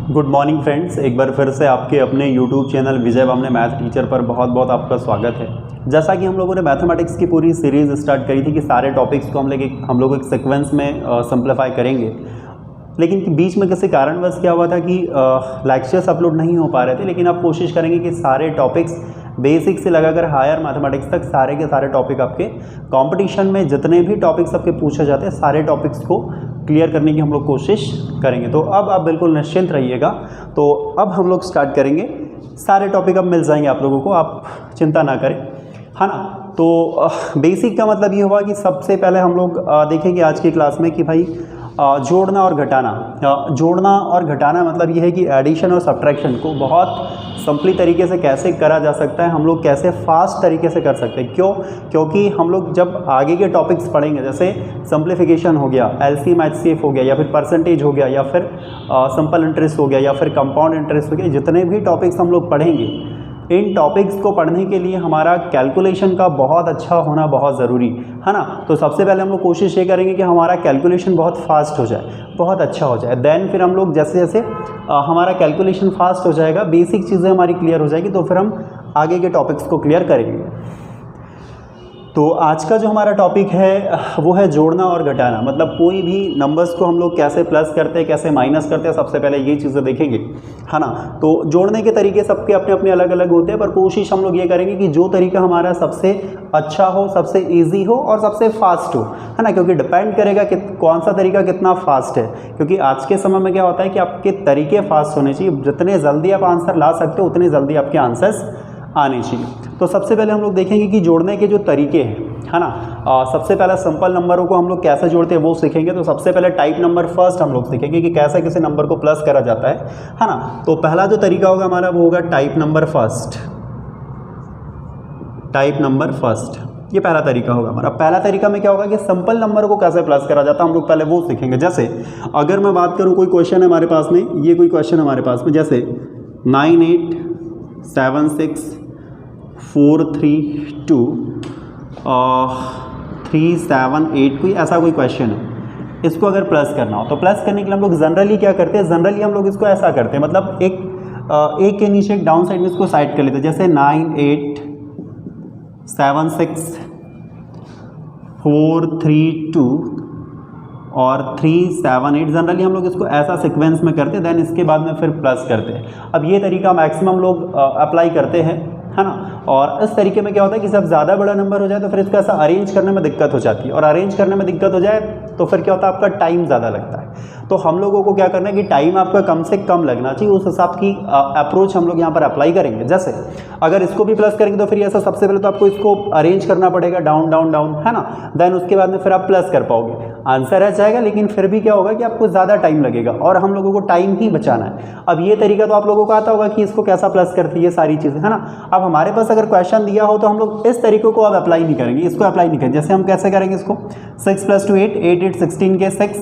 Good morning friends, एक बार फिर से आपके अपने यूट्यूब चैनल विजय बामने मैथ टीचर पर बहुत बहुत आपका स्वागत है। जैसा कि हम लोगों ने मैथमेटिक्स की पूरी सीरीज़ स्टार्ट करी थी कि सारे टॉपिक्स को हम लोग एक सीक्वेंस में सिंप्लीफाई करेंगे, लेकिन बीच में किसी कारणवश क्या हुआ था कि लेक्चर्स अपलोड नहीं हो पा रहे थे। लेकिन आप कोशिश करेंगे कि सारे टॉपिक्स बेसिक से लगाकर हायर मैथमेटिक्स तक सारे के सारे टॉपिक आपके कंपटीशन में जितने भी टॉपिक्स आपके पूछे जाते हैं सारे टॉपिक्स को क्लियर करने की हम लोग कोशिश करेंगे। तो अब आप बिल्कुल निश्चिंत रहिएगा। तो अब हम लोग स्टार्ट करेंगे, सारे टॉपिक अब मिल जाएंगे आप लोगों को, आप चिंता ना करें, है ना। तो बेसिक का मतलब ये हुआ कि सबसे पहले हम लोग देखेंगे आज की क्लास में कि भाई जोड़ना और घटाना। जोड़ना और घटाना मतलब ये है कि एडिशन और सब्ट्रैक्शन को बहुत सिंपली तरीके से कैसे करा जा सकता है, हम लोग कैसे फास्ट तरीके से कर सकते हैं। क्योंकि हम लोग जब आगे के टॉपिक्स पढ़ेंगे, जैसे सिंप्लीफिकेशन हो गया, एलसीएम एचसीएफ हो गया, या फिर परसेंटेज हो गया, या फिर सिंपल इंटरेस्ट हो गया, या फिर कंपाउंड इंटरेस्ट हो गया, जितने भी टॉपिक्स हम लोग पढ़ेंगे, इन टॉपिक्स को पढ़ने के लिए हमारा कैलकुलेशन का बहुत अच्छा होना बहुत ज़रूरी है ना। तो सबसे पहले हम लोग कोशिश ये करेंगे कि हमारा कैलकुलेशन बहुत फास्ट हो जाए, बहुत अच्छा हो जाए। देन फिर हम लोग जैसे जैसे हमारा कैलकुलेशन फास्ट हो जाएगा, बेसिक चीज़ें हमारी क्लियर हो जाएगी, तो फिर हम आगे के टॉपिक्स को क्लियर करेंगे। तो आज का जो हमारा टॉपिक है वो है जोड़ना और घटाना। मतलब कोई भी नंबर्स को हम लोग कैसे प्लस करते हैं, कैसे माइनस करते हैं, सबसे पहले ये चीज़ें देखेंगे, है ना। तो जोड़ने के तरीके सबके अपने अपने अलग अलग होते हैं, पर कोशिश हम लोग ये करेंगे कि जो तरीका हमारा सबसे अच्छा हो, सबसे ईजी हो और सबसे फास्ट हो, है ना। क्योंकि डिपेंड करेगा कि कौन सा तरीका कितना फास्ट है। क्योंकि आज के समय में क्या होता है कि आपके तरीके फास्ट होने चाहिए, जितने जल्दी आप आंसर ला सकते हो उतने जल्दी आपके आंसर्स आने चाहिए। तो सबसे पहले हम लोग देखेंगे कि जोड़ने के जो तरीके हैं, है ना। सबसे पहले सिंपल नंबरों को हम लोग कैसे जोड़ते हैं वो सीखेंगे। तो सबसे पहले टाइप नंबर फर्स्ट हम लोग सीखेंगे कि कैसे किसी नंबर को प्लस करा जाता है ना। तो पहला जो तरीका होगा हमारा वो होगा type number first. Type number first, ये पहला तरीका होगा हमारा। पहला तरीका में क्या होगा कि सिंपल नंबर को कैसे प्लस करा जाता है, हम लोग पहले वो सीखेंगे। जैसे अगर मैं बात करूँ, कोई क्वेश्चन है हमारे पास में, ये कोई क्वेश्चन हमारे पास में, जैसे 987643 378 कोई ऐसा कोई क्वेश्चन है, इसको अगर प्लस करना हो तो प्लस करने के लिए हम लोग जनरली क्या करते हैं, जनरली हम लोग इसको ऐसा करते हैं, मतलब एक के नीचे एक डाउन साइड में इसको साइड कर लेते हैं। जैसे 9876432 और 378, जनरली हम लोग इसको ऐसा सीक्वेंस में करते हैं, देन इसके बाद में फिर प्लस करते हैं। अब ये तरीका मैक्सिमम लोग अप्लाई करते हैं, है ना। और इस तरीके में क्या होता है कि जब ज़्यादा बड़ा नंबर हो जाए तो फिर इसको ऐसा अरेंज करने में दिक्कत हो जाती है, और अरेंज करने में दिक्कत हो जाए तो फिर क्या होता है, आपका टाइम ज़्यादा लगता है। तो हम लोगों को क्या करना है कि टाइम आपका कम से कम लगना चाहिए, उस हिसाब की अप्रोच हम लोग यहाँ पर अप्लाई करेंगे। जैसे अगर इसको भी प्लस करेंगे तो फिर ऐसा सबसे पहले तो आपको इसको अरेंज करना पड़ेगा डाउन डाउन डाउन, है ना। देन उसके बाद में फिर आप प्लस कर पाओगे, आंसर रह जाएगा, लेकिन फिर भी क्या होगा कि आपको ज़्यादा टाइम लगेगा, और हम लोगों को टाइम ही बचाना है। अब ये तरीका तो आप लोगों को आता होगा कि इसको कैसा प्लस करती है, ये सारी चीज़ें, है ना। अब हमारे पास अगर क्वेश्चन दिया हो तो हम लोग इस तरीकों को अब अप्लाई नहीं करेंगे, इसको अप्लाई नहीं करेंगे। जैसे हम कैसे करेंगे इसको, 6 + 2 8, 8 8 16 के 6,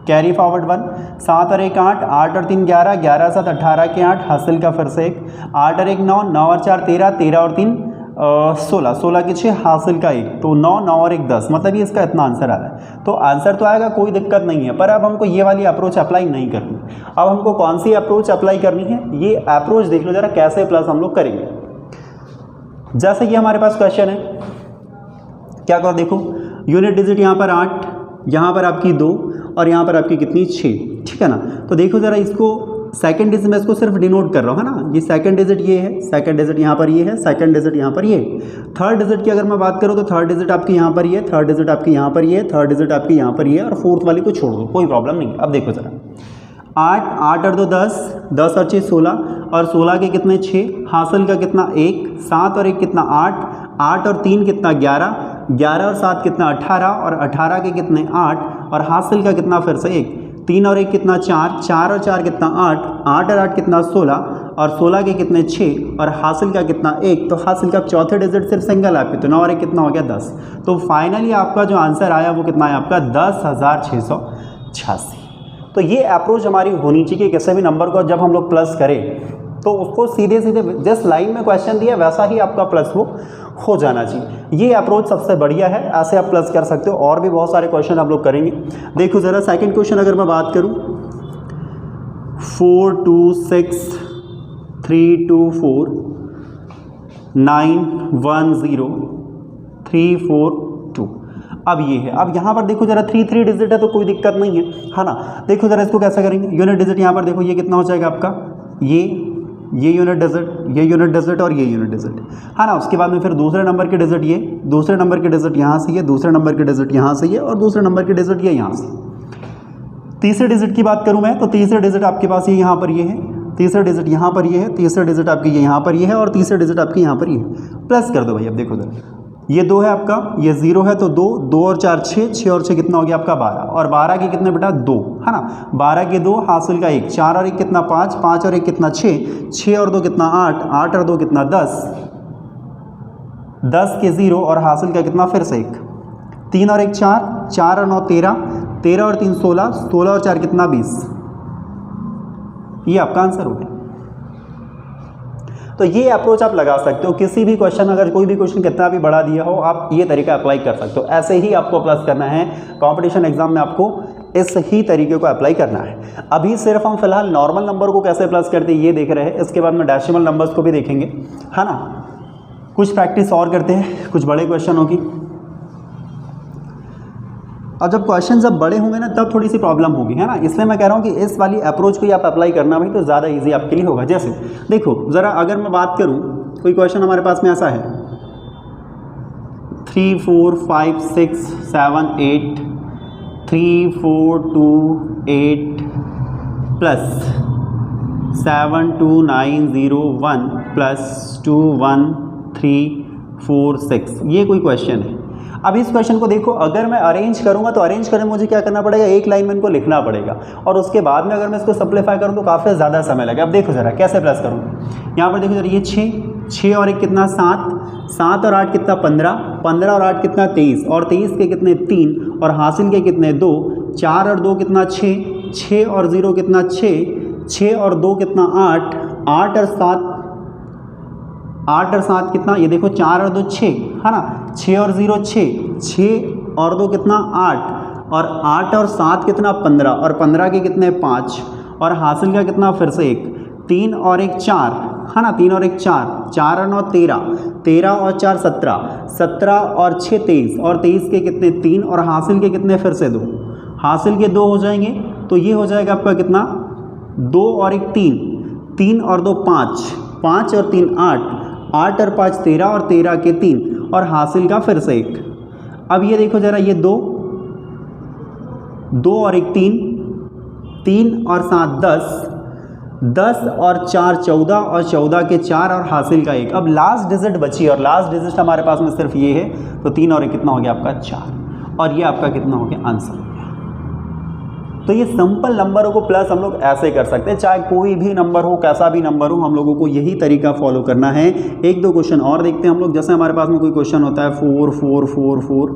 कैरी फॉरवर्ड 1, 7 और 1 8, 8 और 3 11, 11 7 18 के 8, हासिल का फिर से 1, 8 और 1 9, 9 और 4 13, 13 और 3 16, 16 के 6, हासिल का 1, तो 9, 9 और 1 10, मतलब ये इसका इतना आंसर आ रहा है। तो आंसर तो आएगा, कोई दिक्कत नहीं है, पर अब हमको ये वाली अप्रोच अप्लाई नहीं करनी। अब हमको कौन सी अप्रोच अप्लाई करनी है, ये अप्रोच देख लो जरा कैसे प्लस हम लोग करेंगे। जैसे कि हमारे पास क्वेश्चन है, क्या करो, देखो यूनिट डिजिट यहाँ पर 8, यहाँ पर आपकी 2 और यहाँ पर आपकी कितनी 6, ठीक है ना। तो देखो ज़रा, इसको सेकंड डिजिट में इसको सिर्फ डिनोट कर रहा हूँ, है ना। ये सेकंड डिजिट ये है, सेकंड डिजिट यहाँ पर ये है, सेकंड डिजिट यहाँ पर ये। थर्ड डिजिट की अगर मैं बात करूँ तो थर्ड डिजिट आपकी यहाँ पर ये, थर्ड डिजिट आपकी यहाँ पर ये, थर्ड डिजिट आपकी यहाँ पर ये, और फोर्थ वाली को छोड़ दो, कोई प्रॉब्लम नहीं। अब देखो ज़रा, 8, 8 और 2 10, 10 और 6 16, और 16 के कितने 6, हासिल का कितना 1, 7 और 1 कितना 8, 8 और 3 कितना 11, 11 और 7 कितना 18, और 18 के कितने 8, और हासिल का कितना फिर से 1, 3 और 1 कितना 4, 4 और 4 कितना 8, 8 और 8 कितना 16, और 16 के कितने 6, और हासिल का कितना 1, तो हासिल का चौथे डिजिट सिर्फ सिंगल आपके, तो 9 और 1 कितना हो गया 10। तो फाइनली आपका जो आंसर आया वो कितना है आपका 10,686। तो ये अप्रोच हमारी होनी चाहिए कि किसी भी नंबर को जब हम लोग प्लस करें तो उसको सीधे सीधे जिस लाइन में क्वेश्चन दिया वैसा ही आपका प्लस हो जाना चाहिए। ये अप्रोच सबसे बढ़िया है, ऐसे आप प्लस कर सकते हो। और भी बहुत सारे क्वेश्चन आप लोग करेंगे। देखो ज़रा सेकंड क्वेश्चन अगर मैं बात करूं, 4 2 6 3 2 4 9 1 0 3 4 2। अब ये है, अब यहाँ पर देखो जरा 3 डिजिट है तो कोई दिक्कत नहीं है ना। देखो जरा इसको कैसा करेंगे, यूनिट डिजिट यहाँ पर देखो ये कितना हो जाएगा आपका, ये यूनिट डिजिट, ये यूनिट डिजिट और ये यूनिट डिजिट है ना। उसके बाद में फिर दूसरे नंबर के डिजिट, ये दूसरे नंबर के डिजिट यहाँ से, ये दूसरे नंबर के डिजिट यहाँ से, ये और दूसरे नंबर के डिजिट ये यहाँ से। तीसरे डिजिट की बात करूँ मैं तो तीसरे डिजिट आपके पास ये यहाँ पर ये है, तीसरा डिजिट यहाँ पर ये है, तीसरा डिजिट आपकी ये यहाँ पर ये है और तीसरा डिजिट आपकी यहाँ पर ये है। प्लस कर दो भाई, अब देखो जरा ये 2 है आपका, ये 0 है तो 2, 2 और 4 6, 6 और 6 कितना हो गया आपका 12, और 12 के कितने बेटा 2 है ना, 12 के 2 हासिल का 1, 4 और 1 कितना 5, 5 और 1 कितना 6, 6 और 2 कितना 8, 8 और 2 कितना 10, 10 के 0 और हासिल का कितना फिर से 1, 3 और 1 4, 4 और 9 13, 13 और 3 16, 16 और 4 कितना 20। ये आपका आंसर हो गया। तो ये अप्रोच आप लगा सकते हो किसी भी क्वेश्चन, अगर कोई भी क्वेश्चन कितना भी बढ़ा दिया हो आप ये तरीका अप्लाई कर सकते हो। ऐसे ही आपको प्लस करना है कंपटीशन एग्जाम में, आपको इस ही तरीके को अप्लाई करना है। अभी सिर्फ हम फिलहाल नॉर्मल नंबर को कैसे प्लस करते हैं ये देख रहे हैं, इसके बाद में डेसिमल नंबर्स को भी देखेंगे है ना। कुछ प्रैक्टिस और करते हैं कुछ बड़े क्वेश्चनों की। और जब क्वेश्चन जब बड़े होंगे ना तब थोड़ी सी प्रॉब्लम होगी है ना, इसलिए मैं कह रहा हूँ कि इस वाली अप्रोच को ही आप अप्लाई करना भाई तो ज़्यादा इजी आपके लिए होगा। जैसे देखो ज़रा अगर मैं बात करूँ, कोई क्वेश्चन हमारे पास में ऐसा है 3 4 5 6 7 8 3 4 2 8 प्लस 7 2 9 0 1 प्लस 2 1 3 4 6, ये कोई क्वेश्चन है। अब इस क्वेश्चन को देखो, अगर मैं अरेंज करूंगा तो अरेंज करने में मुझे क्या करना पड़ेगा, एक लाइन में इनको लिखना पड़ेगा और उसके बाद में अगर मैं इसको सिंप्लीफाई करूं तो काफ़ी ज़्यादा समय लगेगा। अब देखो जरा कैसे प्लस करूँ, यहाँ पर देखो जरा ये 6 और 1 कितना 7, 7 और 8 कितना 15, 15 और 8 कितना 23 और 23 के कितने 3 और हासिल के कितने 2, 4 और 2 कितना 6, 6 और 0 कितना 6, 6 और 2 कितना 8, 8 और 7, 8 और 7 कितना, ये देखो 4 और 2 6 है ना, 6 और 0 6, 6 और 2 कितना 8 और 8 और 7 कितना 15 और 15 के कितने 5 और हासिल का कितना फिर से 1, 3 और 1 4 है ना, 3 और 1 4, 4 और 9 13, 13 और 4 17, 17 और 6 23 और 23 के कितने 3 और हासिल के कितने फिर से 2, हासिल के 2 हो जाएंगे तो ये हो जाएगा आपका कितना 2 और 1 3, 3 और 2 5, 5 और 3 8, 8 और 5 13 और 13 के 3 और हासिल का फिर से 1। अब ये देखो जरा ये 2 और 1 3, 3 और 7 10, 10 और 4 14 और 14 के 4 और हासिल का 1। अब लास्ट डिजिट बची और लास्ट डिजिट हमारे पास में सिर्फ ये है तो 3 और 1 कितना हो गया आपका 4 और ये आपका कितना हो गया आंसर। तो ये सिंपल नंबरों को प्लस हम लोग ऐसे कर सकते हैं, चाहे कोई भी नंबर हो कैसा भी नंबर हो हम लोगों को यही तरीका फॉलो करना है। एक दो क्वेश्चन और देखते हैं हम लोग। जैसे हमारे पास में कोई क्वेश्चन होता है 4 4 4 4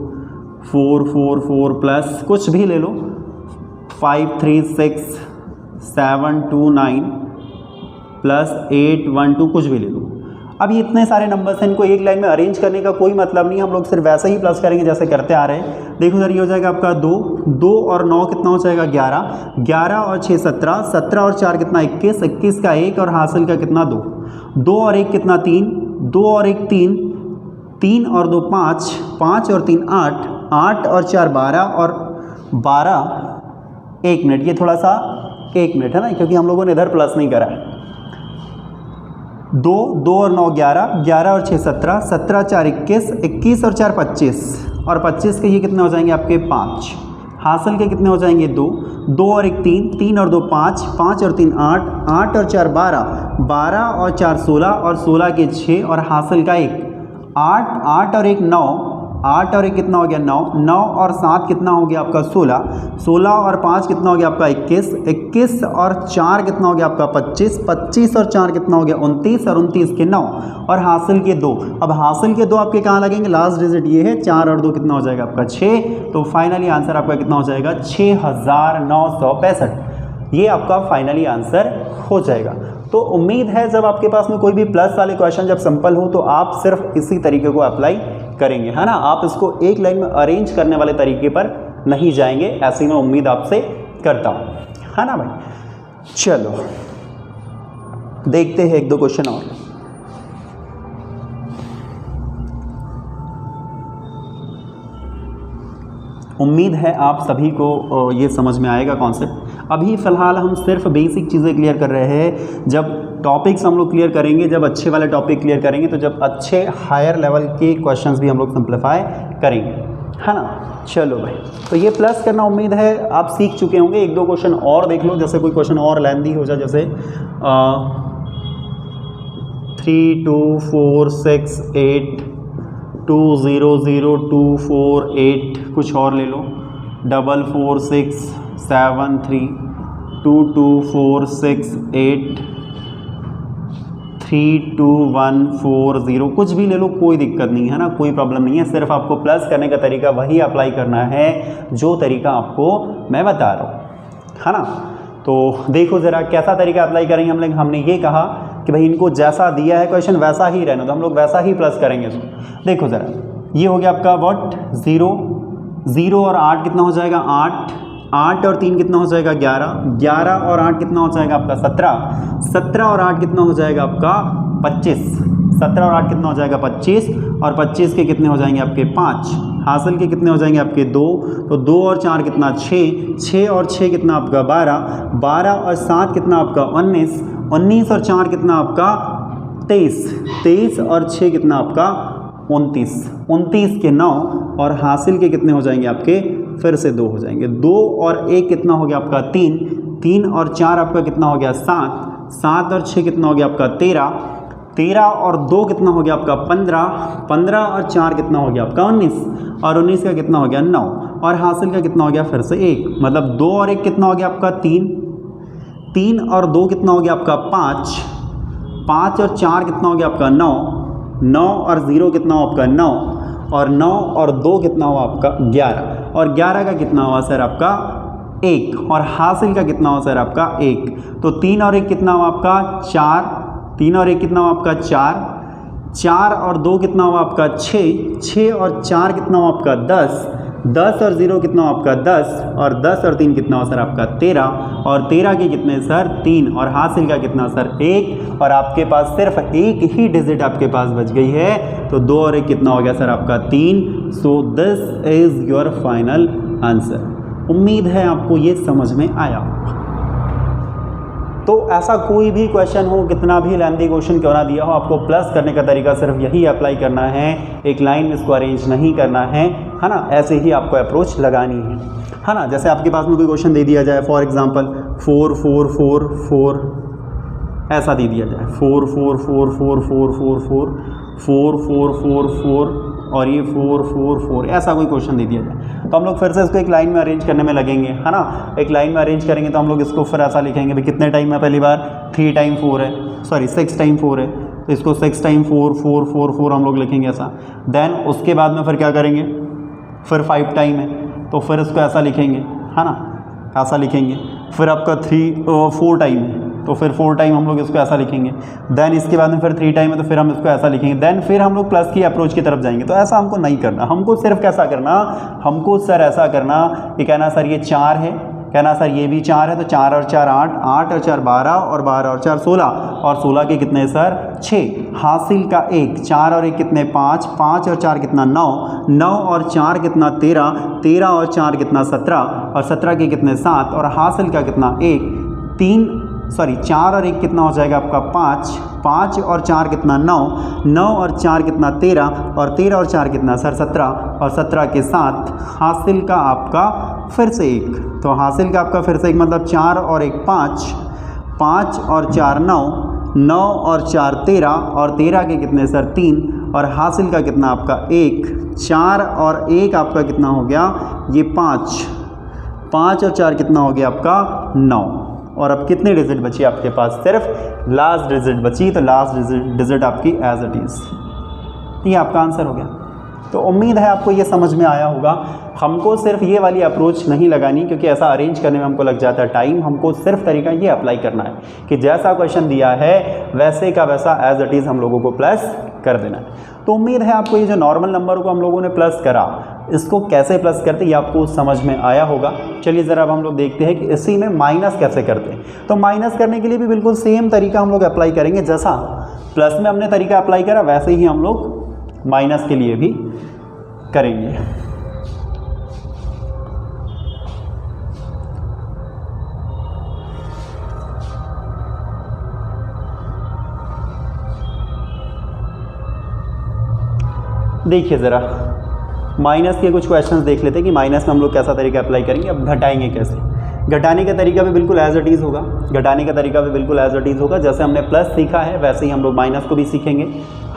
4 4 4 प्लस कुछ भी ले लो 5 3 6 7 2 9 प्लस 8 1 2 कुछ भी ले लो। अब ये इतने सारे नंबर्स हैं, इनको एक लाइन में अरेंज करने का कोई मतलब नहीं, हम लोग सिर्फ वैसे ही प्लस करेंगे जैसे करते आ रहे हैं। देखो सर ये हो जाएगा आपका 2, 2 और 9 कितना हो जाएगा 11, 11 और 6 17, 17 और 4 कितना 21, 21 का 1 और हासिल का कितना 2, 2 और 1 कितना 3, 2 और 1 3, 3 और 2 5, 5 और 3 8, 8 और 4 12 और 12 1 मिनट, ये थोड़ा सा 1 मिनट है ना क्योंकि हम लोगों ने इधर प्लस नहीं करा है। 2 2 और 9 11, 11 और 6 17, 17 4 21, 21 और 4 25 और 25 के ये कितने हो जाएंगे आपके 5, हासिल के कितने हो जाएंगे 2, 2 और 1 3, 3 और 2 5, 5 और 3 8, 8 और 4 12, 12 और 4 16 और 16 के 6 और हासिल का 1, 8, 8 और 1 9, 8 और 1 कितना हो गया 9, 9 और 7 कितना हो गया आपका 16, 16 और 5 कितना हो गया आपका 21, 21 और 4 कितना हो गया आपका 25, 25 और 4 कितना हो गया 29 और 29 के 9 और हासिल के 2। अब हासिल के 2 आपके कहाँ लगेंगे, लास्ट डिजिट ये है, 4 और 2 कितना हो जाएगा आपका 6। तो फाइनली आंसर आपका कितना हो जाएगा 6965, ये आपका फाइनली आंसर हो जाएगा। तो उम्मीद है जब आपके पास में कोई भी प्लस वाले क्वेश्चन जब सिंपल हो तो आप सिर्फ इसी तरीके को अप्लाई करेंगे, है ना, आप इसको एक लाइन में अरेंज करने वाले तरीके पर नहीं जाएंगे, ऐसी मैं उम्मीद आपसे करता हूँ, है ना भाई। चलो देखते हैं एक दो क्वेश्चन और। उम्मीद है आप सभी को ये समझ में आएगा कॉन्सेप्ट। अभी फ़िलहाल हम सिर्फ बेसिक चीज़ें क्लियर कर रहे हैं। जब टॉपिक्स हम लोग क्लियर करेंगे, जब अच्छे वाले टॉपिक क्लियर करेंगे, तो जब अच्छे हायर लेवल के क्वेश्चंस भी हम लोग सिंप्लीफाई करेंगे, है ना। चलो भाई, तो ये प्लस करना उम्मीद है आप सीख चुके होंगे। एक दो क्वेश्चन और देख लो, जैसे कोई क्वेश्चन और लेंदी हो जाए, जैसे 3 2 4 6 8 2 0 0 2 4 8, कुछ और ले लो, 4 4 6 7 3 2 2 4 6 8 3 2 1 4 0, कुछ भी ले लो, कोई दिक्कत नहीं है ना, कोई प्रॉब्लम नहीं है। सिर्फ आपको प्लस करने का तरीका वही अप्लाई करना है जो तरीका आपको मैं बता रहा हूँ, है ना। तो देखो ज़रा कैसा तरीका अप्लाई करेंगे हमने ये कहा कि भाई इनको जैसा दिया है क्वेश्चन वैसा ही रहना, तो हम लोग वैसा ही प्लस करेंगे इसको। देखो ज़रा, ये हो गया आपका व्हाट 0 और 8 कितना हो जाएगा 8 और 3 कितना हो जाएगा 11 और 8 कितना हो जाएगा आपका 17 और 8 कितना हो जाएगा आपका 25, 17 और 8 कितना हो जाएगा 25, और 25 के कितने हो जाएंगे आपके 5, हासिल के कितने हो जाएंगे आपके 2, तो 2 और 4 कितना 6 और 6 कितना आपका 12 और 7 कितना आपका 19 और 4 कितना आपका 23 और 6 कितना आपका 29 के 9, और हासिल के कितने हो जाएंगे आपके फिर से 2 हो जाएंगे, 2 और 1 कितना हो गया आपका 3 और 4 आपका कितना हो गया 7 और 6 कितना हो गया आपका 13 और 2 कितना हो गया आपका 15 और 4 कितना हो गया आपका 19 और 19 का कितना हो गया 9, और हासिल का कितना हो गया फिर से 1, मतलब 2 और 1 कितना हो गया आपका 3 और 2 कितना हो गया आपका 5 और 4 कितना हो गया आपका 9 और 0 कितना हो आपका 9, और 9 और 2 कितना हुआ आपका 11, और 11 का कितना हुआ सर आपका 1, और हासिल का कितना हुआ सर आपका 1, तो 3 और 1 कितना हुआ आपका 4, 3 और 1 कितना हुआ आपका 4 और 2 कितना हुआ आपका 6 और 4 कितना हुआ आपका 10 और 0 कितना हुआ आपका 10, और 10 और 3 कितना हुआ सर आपका 13, और 13 के कितने सर 3, और हासिल का कितना सर 1, और आपके पास सिर्फ एक ही डिजिट आपके पास बच गई है, तो 2 और 1 कितना हो गया सर आपका 3। So this is your final answer. उम्मीद है आपको ये समझ में आया। तो ऐसा कोई भी क्वेश्चन हो, कितना भी लेंथी क्वेश्चन क्यों ना दिया हो, आपको प्लस करने का तरीका सिर्फ यही अप्लाई करना है, एक लाइन में इसको अरेंज नहीं करना है ना, ऐसे ही आपको अप्रोच लगानी है ना। जैसे आपके पास में कोई क्वेश्चन दे दिया जाए, फॉर एग्जांपल 4 4 4 4, ऐसा दे दिया जाए 4 4 4 4 4 4 4 4 4 4 4 और ये 4 4 4, ऐसा कोई क्वेश्चन दे दिया जाए, तो हम लोग फिर से इसको एक लाइन में अरेंज करने में लगेंगे, है ना। एक लाइन में अरेंज करेंगे तो हम लोग इसको फिर ऐसा लिखेंगे भाई कितने टाइम में, पहली बार 3 टाइम 4 है, सॉरी 6 टाइम 4 है, तो इसको 6 टाइम 4 4 4 4 हम लोग लिखेंगे ऐसा। देन उसके बाद में फिर क्या करेंगे, फिर 5 टाइम है, तो फिर इसको ऐसा लिखेंगे, है ना, ऐसा लिखेंगे। फिर आपका 4 टाइम है, तो फिर 4 टाइम हम लोग इसको ऐसा लिखेंगे। देन इसके बाद में फिर 3 टाइम है, तो फिर हम इसको ऐसा लिखेंगे। देन फिर हम लोग प्लस की अप्रोच की तरफ जाएंगे। तो ऐसा हमको नहीं करना, हमको सिर्फ कैसा करना, हमको सर ऐसा करना कि कहना सर ये 4 है, कहना सर ये भी 4 है, तो 4 और 4 8, 8 और 4 12, और 12 और 4 16, और 16 के कितने सर 6, हासिल का 1, 4 और 1 कितने 5, 5 और 4 कितना 9, 9 और 4 कितना 13, 13 और 4 कितना 17, और 17 के कितने 7, और हासिल का कितना 1, 4 और 1 कितना हो जाएगा आपका 5, 5 और 4 कितना 9, 9 और 4 कितना 13, और 13 और 4 कितना सर 17, और 17 के 7, हासिल का आपका फिर से 1, तो हासिल का आपका फिर से 1 मतलब 4 और 1 5, 5 और 4 9, 9 और 4 13, और 13 के कितने सर 3, और हासिल का कितना आपका 1, 4 और 1 आपका कितना हो गया ये 5, 5 और 4 कितना हो गया आपका 9, और अब कितने डिजिट बची आपके पास, सिर्फ लास्ट डिजिट बची, तो लास्ट डिजिट आपकी एज इट इज़, ये आपका आंसर हो गया। तो उम्मीद है आपको ये समझ में आया होगा। हमको सिर्फ ये वाली अप्रोच नहीं लगानी, क्योंकि ऐसा अरेंज करने में हमको लग जाता है टाइम। हमको सिर्फ तरीका ये अप्लाई करना है कि जैसा क्वेश्चन दिया है वैसे का वैसा एज इट इज़ हम लोगों को प्लस कर देना है। तो उम्मीद है आपको ये जो नॉर्मल नंबर को हम लोगों ने प्लस करा, इसको कैसे प्लस करते ये आपको समझ में आया होगा। चलिए ज़रा अब हम लोग देखते हैं कि इसी में माइनस कैसे करते हैं। तो माइनस करने के लिए भी बिल्कुल सेम तरीका हम लोग अप्लाई करेंगे। जैसा प्लस में हमने तरीका अप्लाई करा वैसे ही हम लोग माइनस के लिए भी करेंगे। देखिए ज़रा माइनस के कुछ क्वेश्चंस देख लेते हैं कि माइनस में हम लोग कैसा तरीका अप्लाई करेंगे। अब घटाएंगे कैसे। घटाने का तरीका भी बिल्कुल एज इट इज़ होगा। घटाने का तरीका भी बिल्कुल एज इट इज़ होगा। जैसे हमने प्लस सीखा है वैसे ही हम लोग माइनस को भी सीखेंगे,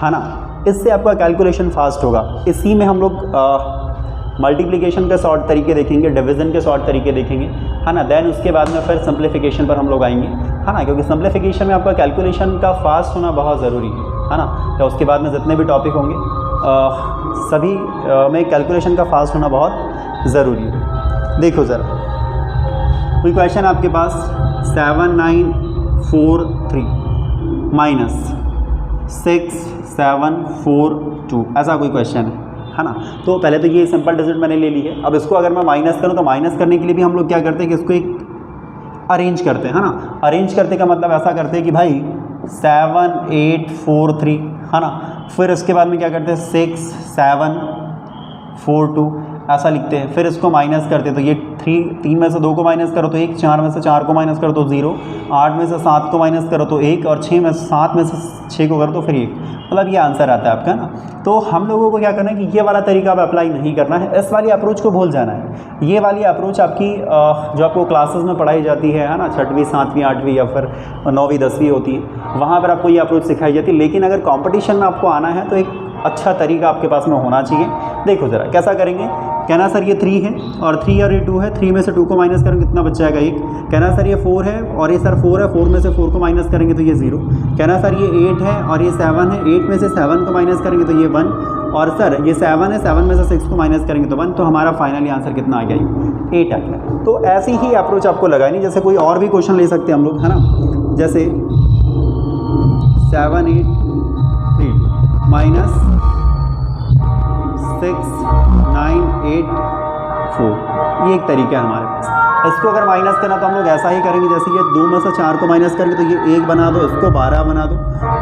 है ना। इससे आपका कैलकुलेशन फास्ट होगा। इसी में हम लोग मल्टीप्लिकेशन के शॉर्ट तरीके देखेंगे, डिवीज़न के शॉर्ट तरीके देखेंगे, है ना। देन उसके बाद में फिर सिंप्लीफिकेशन पर हम लोग आएंगे, है ना, क्योंकि सिंप्लीफिकेशन में आपका कैलकुलेशन का फास्ट होना बहुत ज़रूरी है ना। तो उसके बाद में जितने भी टॉपिक होंगे सभी में कैलकुलेशन का फास्ट होना बहुत ज़रूरी है। देखो ज़रा कोई क्वेश्चन आपके पास 7943 माइनस 6742 ऐसा कोई क्वेश्चन है ना। तो पहले तो ये सिंपल डिजिट मैंने ले ली है। अब इसको अगर मैं माइनस करूँ तो माइनस करने के लिए भी हम लोग क्या करते हैं कि इसको एक अरेंज करते हैं, है ना। अरेंज करते का मतलब ऐसा करते हैं कि भाई 7843, है ना। फिर इसके बाद में क्या करते हैं 6742 ऐसा लिखते हैं। फिर इसको माइनस करते हैं तो ये 3 में से 2 को माइनस करो तो 1, 4 में से 4 को माइनस करो तो 0, 8 में से 7 को माइनस करो तो 1 और 7 में से 6 को करो तो फिर 1। मतलब ये आंसर आता है आपका ना। तो हम लोगों को क्या करना है कि ये वाला तरीका अब अप्लाई नहीं करना है, इस वाली अप्रोच को भूल जाना है। ये वाली अप्रोच आपकी जो आपको क्लासेस में पढ़ाई जाती है ना, 6वीं 7वीं 8वीं या फिर 9वीं 10वीं होती है, वहाँ पर आपको ये अप्रोच सिखाई जाती है। लेकिन अगर कॉम्पिटिशन में आपको आना है तो एक अच्छा तरीका आपके पास में होना चाहिए। देखो ज़रा कैसा करेंगे। कहना सर ये 3 है और 3 और ये 2 है, 3 में से 2 को माइनस करेंगे कितना बच जाएगा 1। कहना सर ये 4 है और ये सर 4 है, 4 में से 4 को माइनस करेंगे तो ये 0। कहना सर ये 8 है और ये 7 है, 8 में से 7 को माइनस करेंगे तो ये 1। और सर ये 7 है, 7 में से 6 को माइनस करेंगे तो 1। तो हमारा फाइनली आंसर कितना आ गया 8 आ गया। तो ऐसी ही अप्रोच आपको लगानी। जैसे कोई और भी क्वेश्चन ले सकते हैं हम लोग, है ना। जैसे 783 माइनस 6984 ये एक तरीका है हमारे पास। इसको अगर माइनस करना तो हम लोग ऐसा ही करेंगे। जैसे ये 2 में से 4 को माइनस करेंगे तो ये 1 बना दो, इसको 12 बना दो।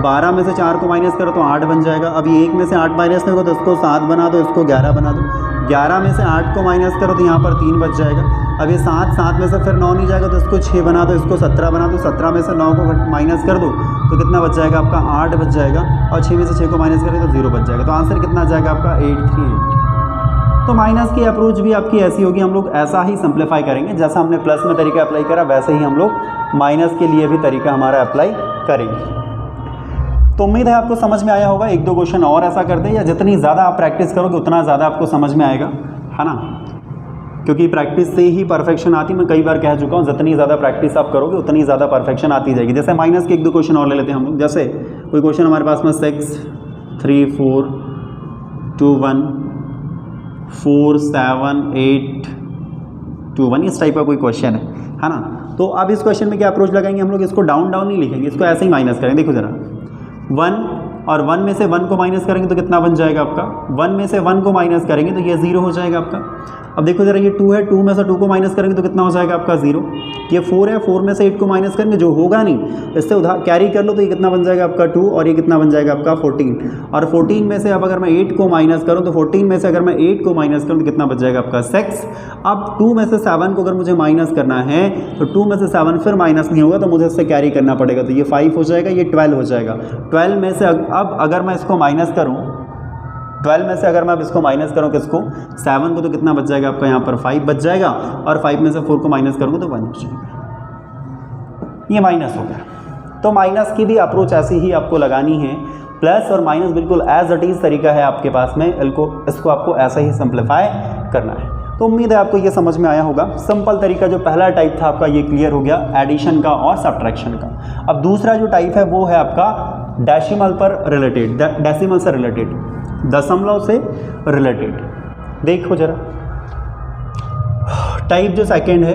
12 में से 4 को माइनस करो तो 8 बन जाएगा। अभी 1 में से 8 माइनस करो तो इसको 7 बना दो, इसको 11 बना दो। 11 में से 8 को माइनस करो तो यहाँ पर 3 बच जाएगा। अब ये 7 में से फिर 9 नहीं जाएगा तो इसको 6 बना दो, इसको 17 बना दो। 17 में से 9 को माइनस कर दो तो कितना बच जाएगा आपका 8 बच जाएगा। और 6 में से 6 को माइनस करेंगे तो 0 बच जाएगा। तो आंसर कितना आ जाएगा आपका 838। तो माइनस की अप्रोच भी आपकी ऐसी होगी। हम लोग ऐसा ही सिंप्लीफाई करेंगे। जैसा हमने प्लस में तरीका अप्लाई करा वैसे ही हम लोग माइनस के लिए भी तरीका हमारा अप्लाई करेंगे। तो उम्मीद है आपको समझ में आया होगा। 1-2 क्वेश्चन और ऐसा करते हैं, या जितनी ज़्यादा आप प्रैक्टिस करोगे उतना ज़्यादा आपको समझ में आएगा, है ना। क्योंकि प्रैक्टिस से ही परफेक्शन आती। मैं कई बार कह चुका हूँ, जितनी ज़्यादा प्रैक्टिस आप करोगे उतनी ज़्यादा परफेक्शन आती जाएगी। जैसे माइनस के 1-2 क्वेश्चन और ले लेते हैं हम लोग। जैसे कोई क्वेश्चन हमारे पास में 6 3 4 2 1 4 7 8 2 1 इस टाइप का कोई क्वेश्चन है ना। तो अब इस क्वेश्चन में क्या अप्रोच लगाएंगे हम लोग। इसको डाउन नहीं लिखेंगे, इसको ऐसे ही माइनस करेंगे। देखो ज़रा 1 और 1 में से 1 को माइनस करेंगे तो कितना बन जाएगा आपका। 1 में से 1 को माइनस करेंगे तो ये 0 हो जाएगा आपका। अब देखो ज़रा ये 2 है, 2 में से 2 को माइनस करेंगे तो कितना हो जाएगा आपका 0। ये 4 है, 4 में से 8 को माइनस करेंगे जो होगा नहीं, इससे उधार कैरी कर लो तो ये कितना बन जाएगा आपका 2 और ये कितना बन जाएगा आपका 14। और 14 में से अब अगर मैं 8 को माइनस करूँ तो 14 में से अगर मैं 8 को माइनस करूँ तो कितना बच जाएगा आपका 6। अब 2 में से 7 को अगर मुझे माइनस करना है तो 2 में से 7 फिर माइनस नहीं होगा तो मुझे इससे कैरी करना पड़ेगा। तो ये 5 हो जाएगा, ये 12 हो जाएगा। 12 में से अब अगर मैं इसको माइनस करूँ, 12 में से अगर मैं अब इसको माइनस करूँ किसको 7 को, तो कितना बच जाएगा आपका यहाँ पर 5 बच जाएगा। और 5 में से 4 को माइनस करूँगा तो 1 हो जाएगा। ये माइनस हो गया। तो माइनस की भी अप्रोच ऐसी ही आपको लगानी है। प्लस और माइनस बिल्कुल एज इट इज़ तरीका है आपके पास में, इसको आपको ऐसा ही सिंप्लीफाई करना है। तो उम्मीद है आपको ये समझ में आया होगा। सिंपल तरीका जो पहला टाइप था आपका ये क्लियर हो गया, एडिशन का और सब्ट्रैक्शन का। अब दूसरा जो टाइप है वो है आपका डेसिमल पर रिलेटेड, डेसिमल से रिलेटेड, दशमलव से रिलेटेड। देखो जरा टाइप जो सेकंड है,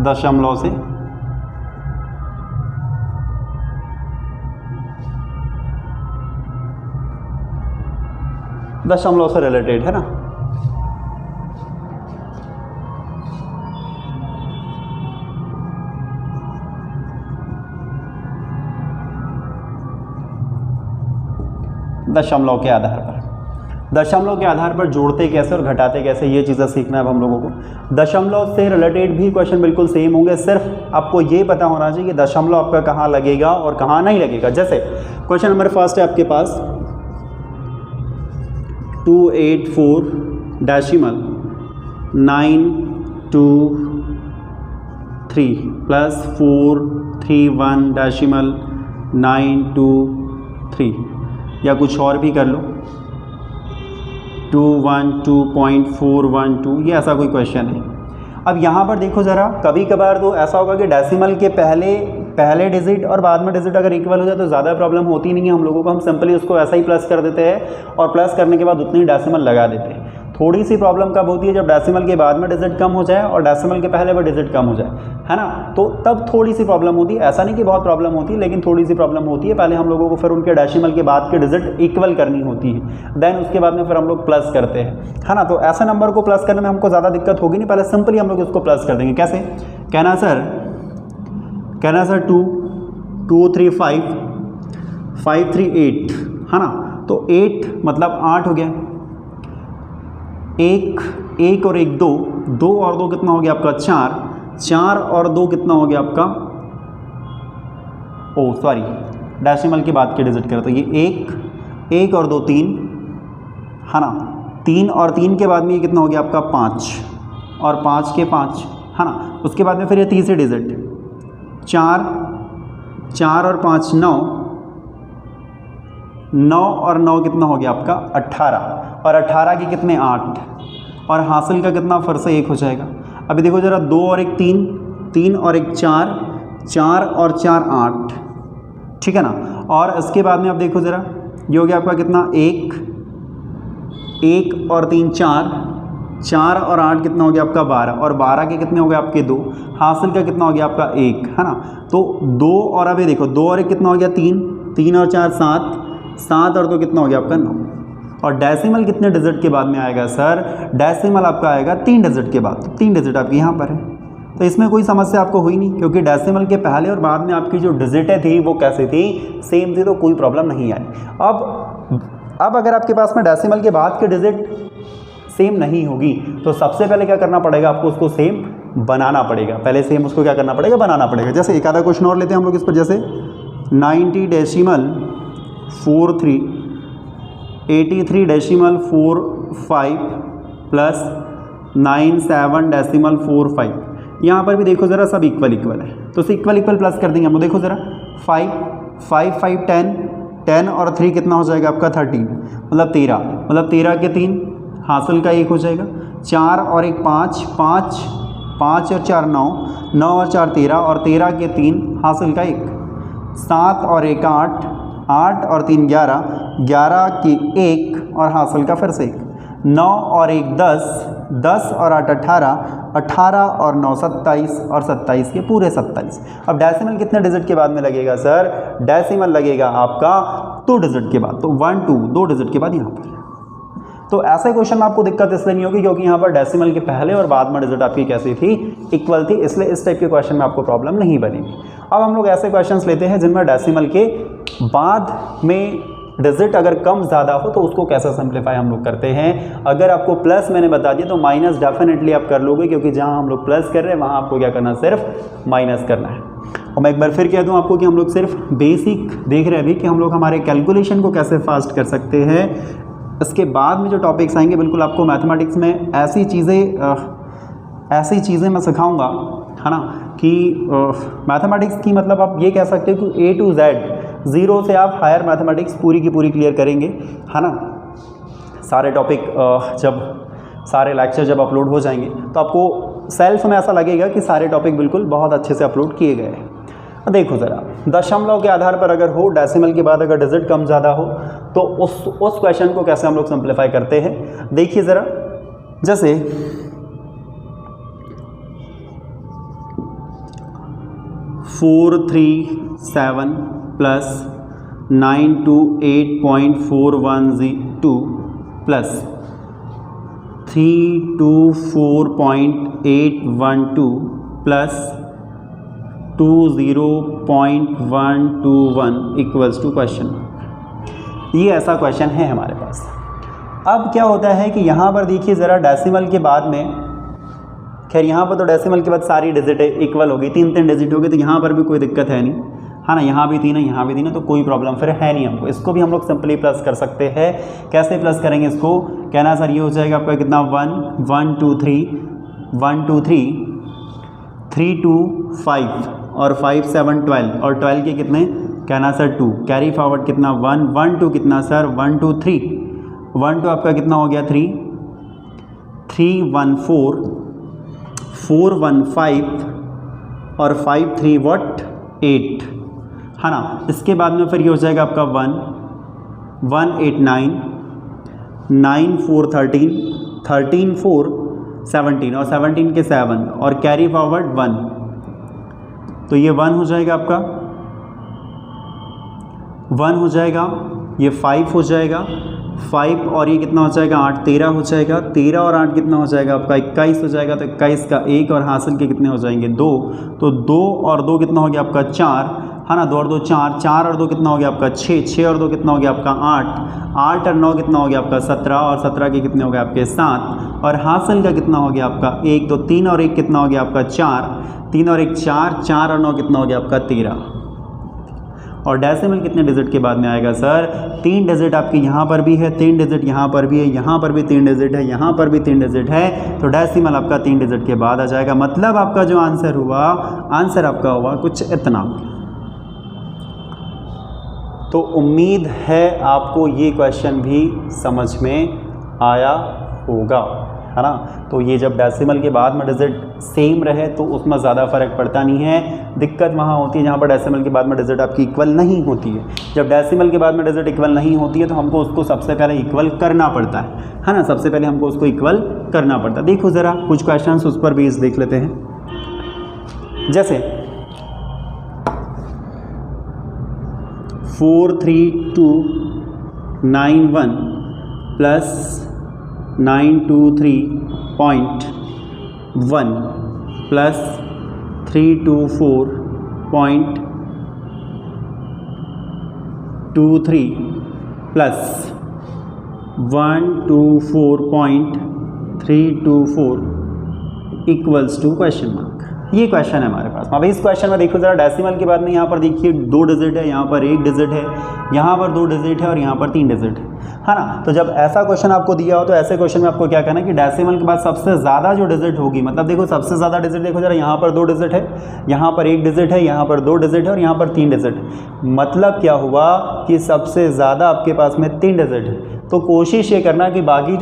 दशमलव से रिलेटेड है ना। दशमलव के आधार पर जोड़ते कैसे और घटाते कैसे, ये चीज़ें सीखना है अब हम लोगों को। दशमलव से रिलेटेड भी क्वेश्चन बिल्कुल सेम होंगे, सिर्फ आपको ये पता होना चाहिए कि दशमलव आपका कहाँ लगेगा और कहाँ नहीं लगेगा। जैसे क्वेश्चन नंबर फर्स्ट है आपके पास 284.923 प्लस 431.923 या कुछ और भी कर लो 212.412, ये ऐसा कोई क्वेश्चन है। अब यहाँ पर देखो ज़रा, कभी कभार तो ऐसा होगा कि डेसिमल के पहले डिजिट और बाद में डिजिट अगर इक्वल हो जाए तो ज़्यादा प्रॉब्लम होती नहीं है हम लोगों को, हम सिंपली उसको ऐसा ही प्लस कर देते हैं और प्लस करने के बाद उतनी डेसिमल लगा देते हैं। थोड़ी सी प्रॉब्लम कब होती है, जब डेसिमल के बाद में डिजिट कम हो जाए और डेसिमल के पहले में डिजिट कम हो जाए, है ना, तो तब थोड़ी सी प्रॉब्लम होती है। ऐसा नहीं कि बहुत प्रॉब्लम होती है, लेकिन थोड़ी सी प्रॉब्लम होती है। पहले हम लोगों को फिर उनके डेसिमल के बाद के डिजिट इक्वल करनी होती है, देन उसके बाद में फिर हम लोग प्लस करते हैं, है ना। तो ऐसे नंबर को प्लस करने में हमको ज़्यादा दिक्कत होगी नहीं, पहले सिंपली हम लोग इसको प्लस कर देंगे। कैसे कहना सर 235,538, है ना। तो 8 मतलब 8 हो गया, एक और एक 2, 2 और 2 कितना हो गया आपका 4, 4 और 2 कितना हो गया आपका, डेसिमल के बाद के डिजिट करें तो ये 1 और 2 3, है ना। 3 और 3 के बाद में ये कितना हो गया आपका 5 और 5 के 5, है ना। उसके बाद में फिर ये तीसरे डिजिट 4 और 5 9, 9 और 9 कितना हो गया आपका 18 और 18 के कितने 8 और हासिल का कितना फिर से 1 हो जाएगा। अभी देखो ज़रा 2 और 1 3, 3 और 1 4, 4 और 4 8, ठीक है ना। और इसके बाद में आप देखो ज़रा ये हो गया आपका कितना 1 और 3 4, 4 और 8 कितना हो गया आपका 12 और 12 के कितने हो गए आपके 2, हासिल का कितना हो गया आपका 1, है ना। तो 2 और अभी देखो 2 और 1 कितना हो गया 3, 3 और 4 7, 7 और 2 कितना हो गया आपका 9। और डेसिमल कितने डिजिट के बाद में आएगा सर, डेसिमल आपका आएगा 3 डिजिट के बाद, 3 डिजिट आपकी यहाँ पर है। तो इसमें कोई समस्या आपको हुई नहीं, क्योंकि डेसिमल के पहले और बाद में आपकी जो डिजिटें थी वो कैसे थी, सेम थी, तो कोई प्रॉब्लम नहीं आई। अब अगर आपके पास में डेसिमल के बाद के डिजिट सेम नहीं होगी तो सबसे पहले क्या करना पड़ेगा, आपको उसको सेम बनाना पड़ेगा। पहले सेम उसको क्या करना पड़ेगा, बनाना पड़ेगा। जैसे एक आधा क्वेश्चन और लेते हैं हम लोग इस पर, जैसे 90.43 83.45 प्लस 97.45, यहाँ पर भी देखो ज़रा सब इक्वल है, तो इसे इक्वल प्लस कर देंगे हम। देखो ज़रा 5 5 10 और 3 कितना हो जाएगा आपका 13, मतलब 13, मतलब 13 के 3 हासिल का 1 हो जाएगा। 4 और 1 5, 5 और 4 9, 9 और 4 13 और 13 के 3 हासिल का 1। 7 और 1 8, 8 और 3 11, 11 की 1 और हासिल का फिर से 1। 9 और 1 10, 10 और 8 18, 18 और 9 27 और 27 के पूरे 27। अब डेसिमल कितने डिजिट के बाद में लगेगा सर, डेसिमल लगेगा आपका 2 डिजिट के बाद, तो 1 2 डिजिट के बाद यहाँ पर। तो ऐसे क्वेश्चन में आपको दिक्कत इसलिए नहीं होगी क्योंकि यहाँ पर डेसिमल के पहले और बाद में डिजिट आपकी कैसी थी, इक्वल थी, इसलिए इस टाइप के क्वेश्चन में आपको प्रॉब्लम नहीं बनेगी। अब हम लोग ऐसे क्वेश्चंस लेते हैं जिनमें डेसिमल के बाद में डिजिट अगर कम ज़्यादा हो तो उसको कैसे सिंप्लीफाई हम लोग करते हैं। अगर आपको प्लस मैंने बता दिया तो माइनस डेफिनेटली आप कर लोगे, क्योंकि जहाँ हम लोग प्लस कर रहे हैं वहाँ आपको क्या करना है, सिर्फ माइनस करना है। और मैं एक बार फिर कह दूँ आपको कि हम लोग सिर्फ बेसिक देख रहे हैं अभी कि हम लोग हमारे कैलकुलेशन को कैसे फास्ट कर सकते हैं। इसके बाद में जो टॉपिक्स आएंगे बिल्कुल आपको मैथमेटिक्स में ऐसी चीज़ें मैं सिखाऊंगा, है ना, कि मैथमेटिक्स की मतलब आप ये कह सकते हो कि A to Z, 0 से आप हायर मैथमेटिक्स पूरी की पूरी क्लियर करेंगे, है ना। सारे टॉपिक जब सारे लेक्चर जब अपलोड हो जाएंगे तो आपको सेल्फ में ऐसा लगेगा कि सारे टॉपिक बिल्कुल बहुत अच्छे से अपलोड किए गए हैं। देखो ज़रा, दशमलव के आधार पर अगर हो, डेसिमल के बाद अगर डिजिट कम ज़्यादा हो, तो उस क्वेश्चन को कैसे हम लोग सिंप्लीफाई करते हैं। देखिए ज़रा, जैसे 437 plus 928.412 plus 324.812 plus 20.121 equals to question. ये ऐसा क्वेश्चन है हमारे पास। अब क्या होता है कि यहाँ पर देखिए ज़रा, डेसिमल के बाद में, खैर यहाँ पर तो डेसिमल के बाद सारी डिजिट इक्वल होगी, 3 डिजिट हो गए, तो यहाँ पर भी कोई दिक्कत है नहीं, है ना। यहाँ भी 3 है, यहाँ भी 3 है, तो कोई प्रॉब्लम फिर है नहीं हमको। इसको भी हम लोग सिंपली प्लस कर सकते हैं। कैसे प्लस करेंगे इसको, कहना सर ये हो जाएगा आपका कितना, 1 1 2 3 1 2 3 3 2 5 और 5 7 12 और 12 के कितने, कहना सर 2, कैरी फॉरवर्ड कितना 1 1 2 कितना सर 1 2 3 1 2 आपका कितना हो गया 3 3 1 4 4 1 5 और 5 3 व्हाट 8, है ना। इसके बाद में फिर ये हो जाएगा आपका 1 1 8 9 9 4 13 13 4 17 और 17 के 7 और कैरी फॉरवर्ड 1, तो ये 1 हो जाएगा आपका, 1 हो जाएगा, ये 5 हो जाएगा 5 और ये कितना हो जाएगा 8 13 हो जाएगा, 13 और 8 कितना हो जाएगा आपका 21 हो जाएगा, तो 21 का 1 और हासिल के कितने हो जाएंगे 2, तो 2 और 2 कितना हो गया आपका 4, है ना। 2 और 2 4, 4 और 2 कितना हो गया आपका 6, 6 और 2 कितना हो गया आपका 8, 8 और 9 कितना हो गया आपका 17 और 17 के कितने हो गए आपके 7 और हासिल का कितना हो गया आपका 1, तो 3 और 1 कितना हो गया आपका 4, 3 और 1 4, 4 और 9 कितना हो गया आपका 13। और डेसिमल कितने डिजिट के बाद में आएगा सर, 3 डिजिट आपकी यहाँ पर भी है, 3 डिजिट यहाँ पर भी है, यहाँ पर भी 3 डिजिट है, यहाँ पर भी 3 डिजिट है, तो डेसिमल आपका 3 डिजिट के बाद आ जाएगा। मतलब आपका जो आंसर हुआ, आंसर आपका हुआ कुछ इतना। तो उम्मीद है आपको ये क्वेश्चन भी समझ में आया होगा, है ना। तो ये जब डेसिमल के बाद में डिजिट सेम रहे तो उसमें ज़्यादा फ़र्क पड़ता नहीं है। दिक्कत वहाँ होती है जहाँ पर डेसिमल के बाद में डिजिट आपकी इक्वल नहीं होती है। जब डेसिमल के बाद में डिजिट इक्वल नहीं होती है तो हमको उसको सबसे पहले इक्वल करना पड़ता है ना। सबसे पहले हमको उसको इक्वल करना पड़ता है। देखो ज़रा कुछ क्वेश्चन उस पर बेस देख लेते हैं। जैसे 43291 plus 923.1 plus 324.23 plus 124.324 equals to question mark. ये क्वेश्चन है हमारे पास। अब इस क्वेश्चन में देखो जरा, डेसिमल के बाद में यहाँ पर देखिए 2 डिजिट है, यहाँ पर 1 डिजिट है, यहाँ पर 2 डिजिट है और यहाँ पर 3 डिजिट है ना। तो जब ऐसा क्वेश्चन आपको दिया हो तो ऐसे क्वेश्चन में आपको क्या करना है कि डेसिमल के बाद सबसे ज़्यादा जो डिजिट होगी, मतलब देखो सबसे ज़्यादा डिजिट देखो जरा, यहाँ पर 2 डिजिट है, यहाँ पर 1 डिजिट है, यहाँ पर 2 डिजिट है और यहाँ पर 3 डिजिट। मतलब क्या हुआ कि सबसे ज़्यादा आपके पास में 3 डिजिट है। तो कोशिश ये करना कि बाकी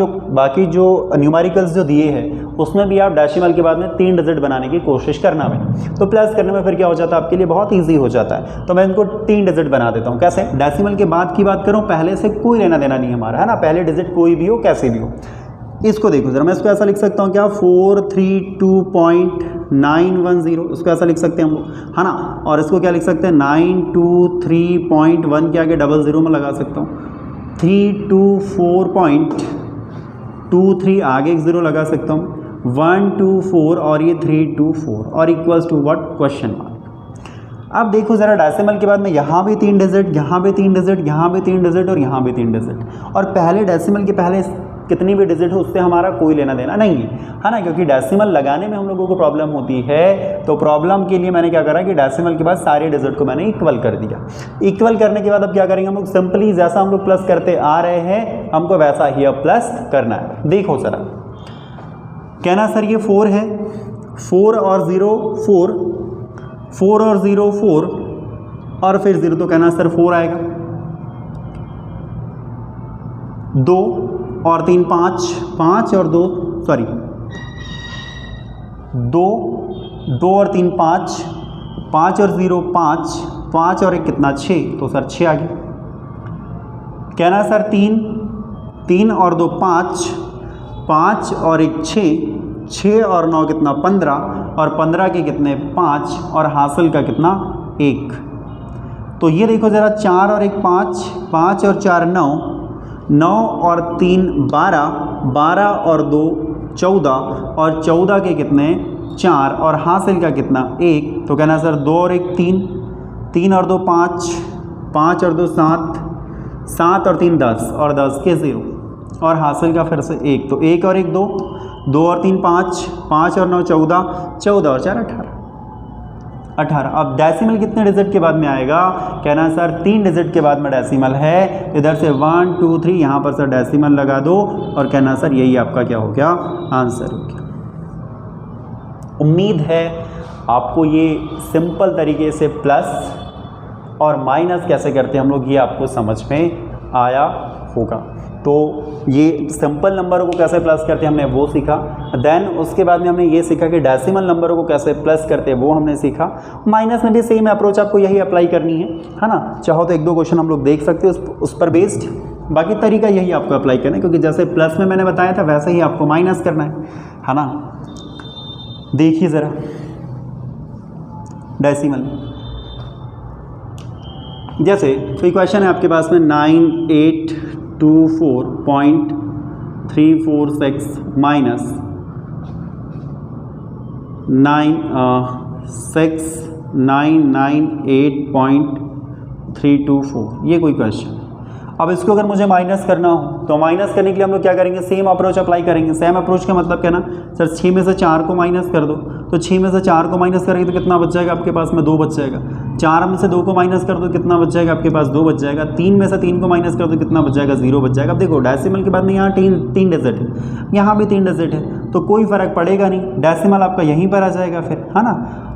जो न्यूमेरिकल्स जो दिए हैं उसमें भी आप डेसिमल के बाद में 3 डिजिट बनाने की कोशिश करना है। तो प्लस करने में फिर क्या हो जाता है आपके लिए, बहुत ईजी हो जाता है। तो मैं इनको 3 डिजिट बना देता हूँ। कैसे, डेसिमल के बाद की बात करूँ, पहले से कोई लेना देना नहीं हमारा, है ना। पहले डिजिट कोई भी हो, कैसे भी हो। इसको देखो जरा, मैं इसको ऐसा लिख सकता हूँ क्या, 432.910, इसको ऐसा लिख सकते हैं हम लोग, है ना। और इसको क्या लिख सकते हैं, 923.1 के आगे 00 में लगा सकता हूँ, 324.23 आगे 1 0 लगा सकता हूँ, 124 और ये 324 और equals to what, question mark. अब देखो ज़रा, डेसिमल के बाद में यहाँ भी 3 डिजिट, यहाँ भी 3 डिजिट, यहाँ भी 3 डिजिट और यहाँ भी 3 डिजिट। और पहले डेसिमल के पहले कितनी भी डिजिट हो उससे हमारा कोई लेना देना नहीं है ना, क्योंकि डेसिमल लगाने में हम लोगों को प्रॉब्लम होती है। तो प्रॉब्लम के लिए मैंने क्या करा कि डेसिमल के बाद सारे डिजिट को मैंने इक्वल कर दिया। इक्वल करने के बाद अब क्या करेंगे हम लोग, सिंपली जैसा हम लोग प्लस करते आ रहे हैं हमको वैसा ही अब प्लस करना है। देखो ज़रा, कहना सर ये 4 है, 4 और 0 4, 4 और 0 4 और फिर 0, तो कहना सर 4 आएगा। 2 और 3 5, 5 और 2 सॉरी 2, 2 और 3 5, 5 और 0 5, 5 और 1 कितना 6, तो सर 6 आ गया। कहना सर 3, 3 और 2 5, 5 और 1 6, 6 और 9 कितना 15, और 15 के कितने 5, और हासिल का कितना 1। तो ये देखो ज़रा 4 और 1 5, 5 और 4 9, 9 और 3 12, 12 और 2 14, और 14 के कितने 4, और हासिल का कितना 1। तो कहना सर 2 और 1 3, 3 और 2 5, 5 और 2 7, 7 और 3 10, और 10 के 0, और हासिल का फिर से 1। तो 1 और 1 2, 2 और 3 5, 5 और 9 14, 14 और 4 18, 18। अब डेसिमल कितने डिजिट के बाद में आएगा? कहना सर 3 डिजिट के बाद में डेसिमल है। इधर से 1 2 3 यहाँ पर सर डेसिमल लगा दो, और कहना सर यही आपका क्या हो गया, आंसर हो गया। उम्मीद है आपको ये सिंपल तरीके से प्लस और माइनस कैसे करते हैं हम लोग, ये आपको समझ में आया होगा। तो ये सिंपल नंबरों को कैसे प्लस करते हैं हमने वो सीखा। देन उसके बाद में हमने ये सीखा कि डेसिमल नंबरों को कैसे प्लस करते हैं वो हमने सीखा। माइनस में भी सेम अप्रोच आपको यही अप्लाई करनी है ना। चाहो तो 1-2 क्वेश्चन हम लोग देख सकते हो उस पर बेस्ड, बाकी तरीका यही आपको अप्लाई करना है, क्योंकि जैसे प्लस में मैंने बताया था वैसे ही आपको माइनस करना है ना। देखिए ज़रा डेसिमल जैसे कोई क्वेश्चन है आपके पास में 9824.346 माइनस 6998.324, ये कोई क्वेश्चन। अब इसको अगर मुझे माइनस करना हो तो माइनस करने के लिए हम लोग क्या करेंगे, सेम अप्रोच अप्लाई करेंगे। सेम अप्रोच का मतलब क्या ना सर, 6 में से 4 को माइनस कर दो, तो 6 में से 4 को माइनस करेंगे तो कितना बच जाएगा आपके पास में, 2 बच जाएगा। 4 में से 2 को माइनस कर दो, कितना बच जाएगा आपके पास, 2 बच जाएगा। 3 में से 3 को माइनस कर दो, कितना बच जाएगा, 0 बच जाएगा। अब देखो डेसिमल के बाद में यहाँ 3 डिजिट है, यहाँ भी 3 डिजिट है, तो कोई फ़र्क पड़ेगा नहीं, डेसिमल आपका यहीं पर आ जाएगा फिर, है ना।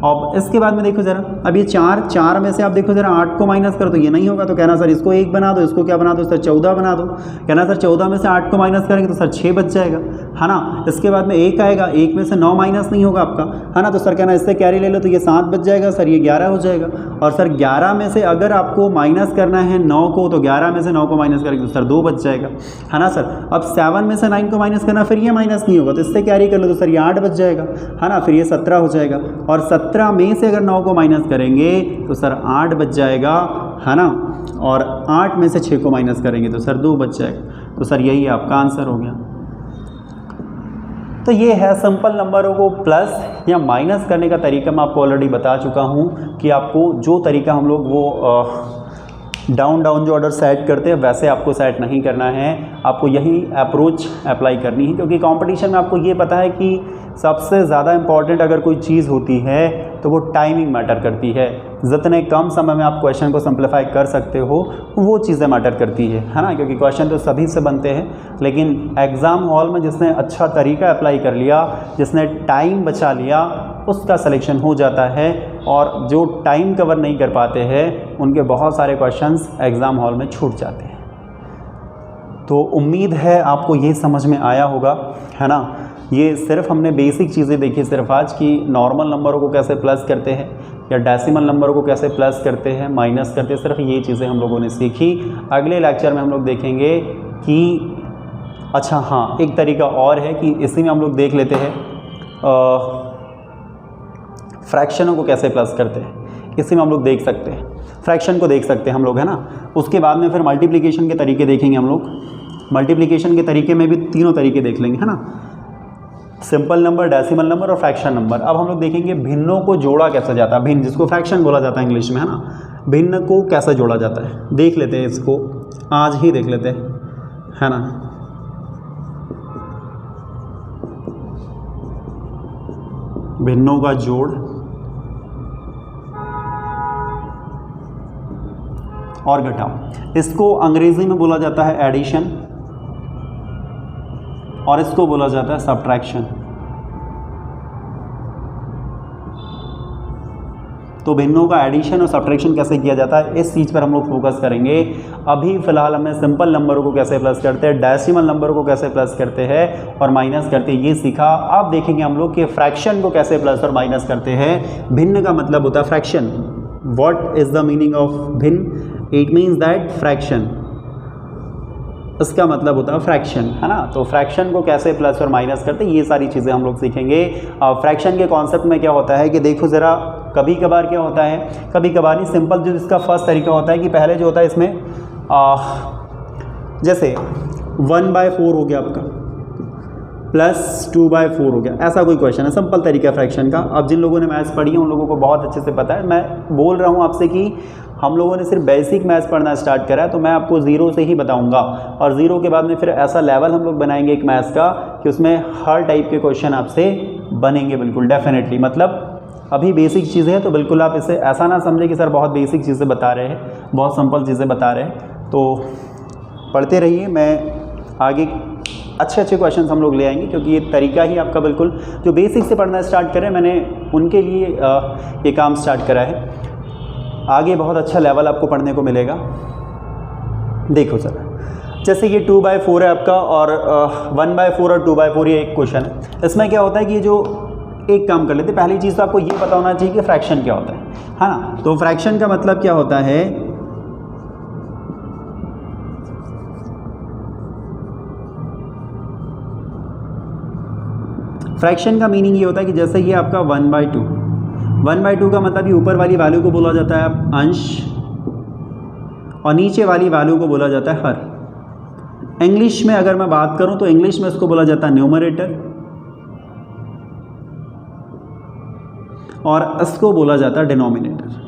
अब इसके बाद में देखो ज़रा, अब ये 4 में से आप देखो ज़रा 8 को माइनस कर दो, ये नहीं होगा, तो कहना सर इसको 1 बना दो, इसको क्या बना दो सर 14 बना दो। कहना सर 14 में से 8 को माइनस करेंगे तो सर 6 बच जाएगा, है ना। इसके बाद में 1 आएगा, 1 में से 9 माइनस नहीं होगा आपका, है ना, तो सर कहना इससे कैरी ले लो, तो ये 7 बच जाएगा सर, ये 11 हो जाएगा। और सर 11 में से अगर आपको माइनस करना है 9 को, तो 11 में से 9 को माइनस करेंगे तो सर 2 बच जाएगा, है ना सर। अब 7 में से 9 को माइनस करना, फिर ये माइनस नहीं होगा, तो इससे कैरी कर लो, तो सर ये 8 बच जाएगा, है ना, फिर ये 17 हो जाएगा। और 17 में से अगर 9 को माइनस करेंगे तो सर 8 बच जाएगा, है ना, और 8 में से 6 को माइनस करेंगे तो सर 2 बच जाएगा। तो सर यही आपका आंसर हो गया। तो ये है सिंपल नंबरों को प्लस या माइनस करने का तरीका। मैं आपको ऑलरेडी बता चुका हूँ कि आपको जो तरीका हम लोग वो डाउन जो ऑर्डर सेट करते हैं वैसे आपको सेट नहीं करना है, आपको यही अप्रोच अप्लाई करनी है। क्योंकि कंपटीशन में आपको ये पता है कि सबसे ज़्यादा इम्पॉर्टेंट अगर कोई चीज़ होती है तो वो टाइमिंग मैटर करती है। जितने कम समय में आप क्वेश्चन को सिंप्लीफाई कर सकते हो वो चीज़ें मैटर करती है ना। क्योंकि क्वेश्चन तो सभी से बनते हैं, लेकिन एग्ज़ाम हॉल में जिसने अच्छा तरीका अप्लाई कर लिया, जिसने टाइम बचा लिया, उसका सिलेक्शन हो जाता है। और जो टाइम कवर नहीं कर पाते हैं उनके बहुत सारे क्वेश्चंस एग्ज़ाम हॉल में छूट जाते हैं। तो उम्मीद है आपको ये समझ में आया होगा, है ना। ये सिर्फ हमने बेसिक चीज़ें देखी सिर्फ आज की, नॉर्मल नंबरों को कैसे प्लस करते हैं या डेसिमल नंबरों को कैसे प्लस करते हैं, माइनस करते हैं, सिर्फ ये चीज़ें हम लोगों ने सीखी। अगले लेक्चर में हम लोग देखेंगे कि अच्छा हाँ, एक तरीका और है कि इसी में हम लोग देख लेते हैं फ्रैक्शनों को कैसे प्लस करते हैं। इसी में हम लोग देख सकते हैं, फ्रैक्शन को देख सकते हैं हम लोग, है ना। उसके बाद में फिर मल्टीप्लिकेशन के तरीके देखेंगे हम लोग। मल्टीप्लिकेशन के तरीके में भी तीनों तरीके देख लेंगे, है ना, सिंपल नंबर, डेसिमल नंबर और फ्रैक्शन नंबर। अब हम लोग देखेंगे भिन्नों को जोड़ा कैसे जाता है, भिन्न जिसको फ्रैक्शन बोला जाता है इंग्लिश में, है ना। भिन्न को कैसे जोड़ा जाता है देख लेते हैं, इसको आज ही देख लेते हैं, है ना। भिन्नों का जोड़ और घटाव, इसको अंग्रेजी में बोला जाता है एडिशन और इसको बोला जाता है सब्ट्रैक्शन। तो भिन्नों का एडिशन और सब्ट्रैक्शन कैसे किया जाता है इस चीज़ पर हम लोग फोकस करेंगे। अभी फ़िलहाल हमने सिंपल नंबरों को कैसे प्लस करते हैं, डेसिमल नंबरों को कैसे प्लस करते हैं और माइनस करते हैं ये सीखा। अब देखेंगे हम लोग कि फ्रैक्शन को कैसे प्लस और माइनस करते हैं। भिन्न का मतलब होता है fraction. What is the meaning of भिन्न? इट मीन्स दैट फ्रैक्शन, इसका मतलब होता है फ्रैक्शन, है ना। तो फ्रैक्शन को कैसे प्लस और माइनस करते हैं ये सारी चीज़ें हम लोग सीखेंगे। फ्रैक्शन के कॉन्सेप्ट में क्या होता है कि देखो ज़रा, कभी कभार क्या होता है, कभी कभार नहीं, सिंपल जो इसका फर्स्ट तरीका होता है कि पहले जो होता है इसमें जैसे 1/4 हो गया आपका प्लस 2/4 हो गया, ऐसा कोई क्वेश्चन है, सिंपल तरीका है फ्रैक्शन का। अब जिन लोगों ने मैथ्स पढ़ी है उन लोगों को बहुत अच्छे से पता है। मैं बोल रहा हूँ आपसे कि हम लोगों ने सिर्फ बेसिक मैथ्स पढ़ना स्टार्ट करा है, तो मैं आपको ज़ीरो से ही बताऊंगा और ज़ीरो के बाद में फिर ऐसा लेवल हम लोग बनाएंगे एक मैथ्स का कि उसमें हर टाइप के क्वेश्चन आपसे बनेंगे, बिल्कुल डेफिनेटली। मतलब अभी बेसिक चीज़ें हैं तो बिल्कुल आप इसे ऐसा ना समझें कि सर बहुत बेसिक चीज़ें बता रहे हैं, बहुत सिंपल चीज़ें बता रहे हैं। तो पढ़ते रहिए, मैं आगे अच्छे अच्छे क्वेश्चंस हम लोग ले आएंगे, क्योंकि ये तरीका ही आपका बिल्कुल जो बेसिक से पढ़ना स्टार्ट करें, मैंने उनके लिए ये काम स्टार्ट करा है। आगे बहुत अच्छा लेवल आपको पढ़ने को मिलेगा। देखो सर, जैसे ये 2/4 है आपका और 1/4 और 2/4 ये एक क्वेश्चन है। इसमें क्या होता है कि ये जो एक काम कर लेते, पहली चीज़ तो आपको ये पता होना चाहिए कि फ्रैक्शन क्या होता है ना। तो फ्रैक्शन का मतलब क्या होता है, फ्रैक्शन का मीनिंग ये होता है कि जैसे ये आपका 1/2 का मतलब ये ऊपर वाली वैल्यू को बोला जाता है अंश और नीचे वाली वैल्यू को बोला जाता है हर। इंग्लिश में अगर मैं बात करूं तो इंग्लिश में इसको बोला जाता है न्यूमरेटर और इसको बोला जाता है डिनोमिनेटर।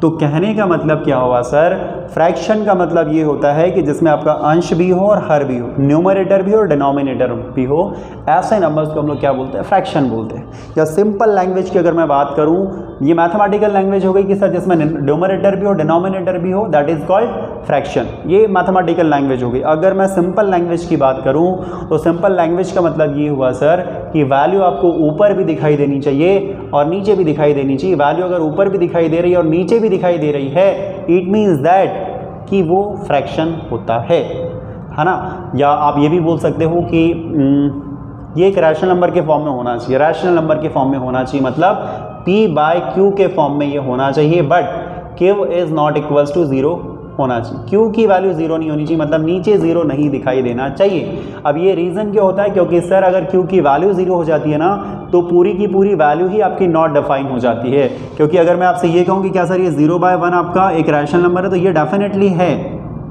तो कहने का मतलब क्या हुआ सर, फ्रैक्शन का मतलब ये होता है कि जिसमें आपका अंश भी हो और हर भी हो, न्यूमरेटर भी हो और डिनोमिनेटर भी हो, ऐसे नंबर्स को हम लोग क्या बोलते हैं, फ्रैक्शन बोलते हैं। या सिंपल लैंग्वेज की अगर मैं बात करूं, ये मैथमेटिकल लैंग्वेज हो गई कि सर जिसमें न्यूमरेटर भी हो डिनोमिनेटर भी हो, दैट इज कॉल्ड फ्रैक्शन। ये मैथमेटिकल लैंग्वेज हो गई। अगर मैं सिंपल लैंग्वेज की बात करूं तो सिंपल लैंग्वेज का मतलब ये हुआ सर कि वैल्यू आपको ऊपर भी दिखाई देनी चाहिए और नीचे भी दिखाई देनी चाहिए। वैल्यू अगर ऊपर भी दिखाई दे रही है और नीचे भी दिखाई दे रही है, इट मीन्स दैट कि वो फ्रैक्शन होता है ना। या आप ये भी बोल सकते हो कि ये एक रैशनल नंबर के फॉर्म में होना चाहिए, रैशनल नंबर के फॉर्म में होना चाहिए, मतलब p/q के फॉर्म में ये होना चाहिए, but q is not equals to 0 होना चाहिए। q की वैल्यू 0 नहीं होनी चाहिए, मतलब नीचे 0 नहीं दिखाई देना चाहिए। अब ये रीज़न क्या होता है, क्योंकि सर अगर q की वैल्यू 0 हो जाती है ना तो पूरी की पूरी वैल्यू ही आपकी नॉट डिफाइन हो जाती है। क्योंकि अगर मैं आपसे ये कहूँ कि क्या सर ये 0/1 आपका एक रैशनल नंबर है, तो ये डेफिनेटली है,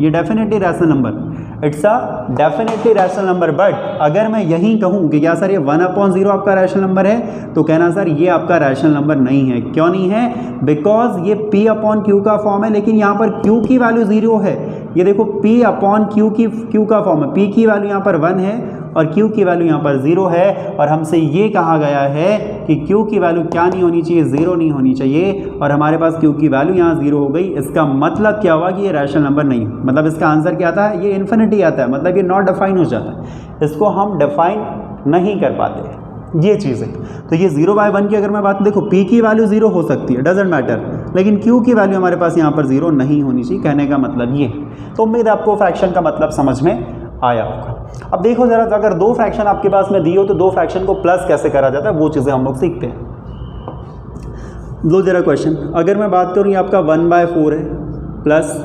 ये definitely rational number, it's a definitely rational number. But अगर मैं यही कहूँ कि क्या सर ये 1/0 आपका रैशनल नंबर है, तो कहना सर ये आपका रैशनल नंबर नहीं है। क्यों नहीं है? बिकॉज ये p/q का फॉर्म है, लेकिन यहाँ पर q की वैल्यू 0 है। ये देखो p/q का फॉर्म है, p की वैल्यू यहाँ पर 1 है और q की वैल्यू यहाँ पर 0 है, और हमसे ये कहा गया है कि q की वैल्यू क्या नहीं होनी चाहिए, 0 नहीं होनी चाहिए, और हमारे पास q की वैल्यू यहाँ 0 हो गई। इसका मतलब क्या हुआ कि ये रैशनल नंबर नहीं, मतलब इसका आंसर क्या आता है, ये इन्फिनिटी आता है, मतलब ये नॉट डिफाइन हो जाता है, इसको हम डिफाइन नहीं कर पाते ये चीज़ें। तो ये 0/1 की अगर मैं बात, देखो p की वैल्यू 0 हो सकती है, डजेंट मैटर, लेकिन q की वैल्यू हमारे पास यहाँ पर 0 नहीं होनी चाहिए, कहने का मतलब ये। तो उम्मीद है आपको फ्रैक्शन का मतलब समझ में आया होगा। अब देखो जरा, अगर दो फ्रैक्शन आपके पास में दी हो तो दो फ्रैक्शन को प्लस कैसे करा जाता है वो चीज़ें हम लोग सीखते हैं। लो जरा क्वेश्चन, अगर मैं बात करूँ ये आपका 1/4 है प्लस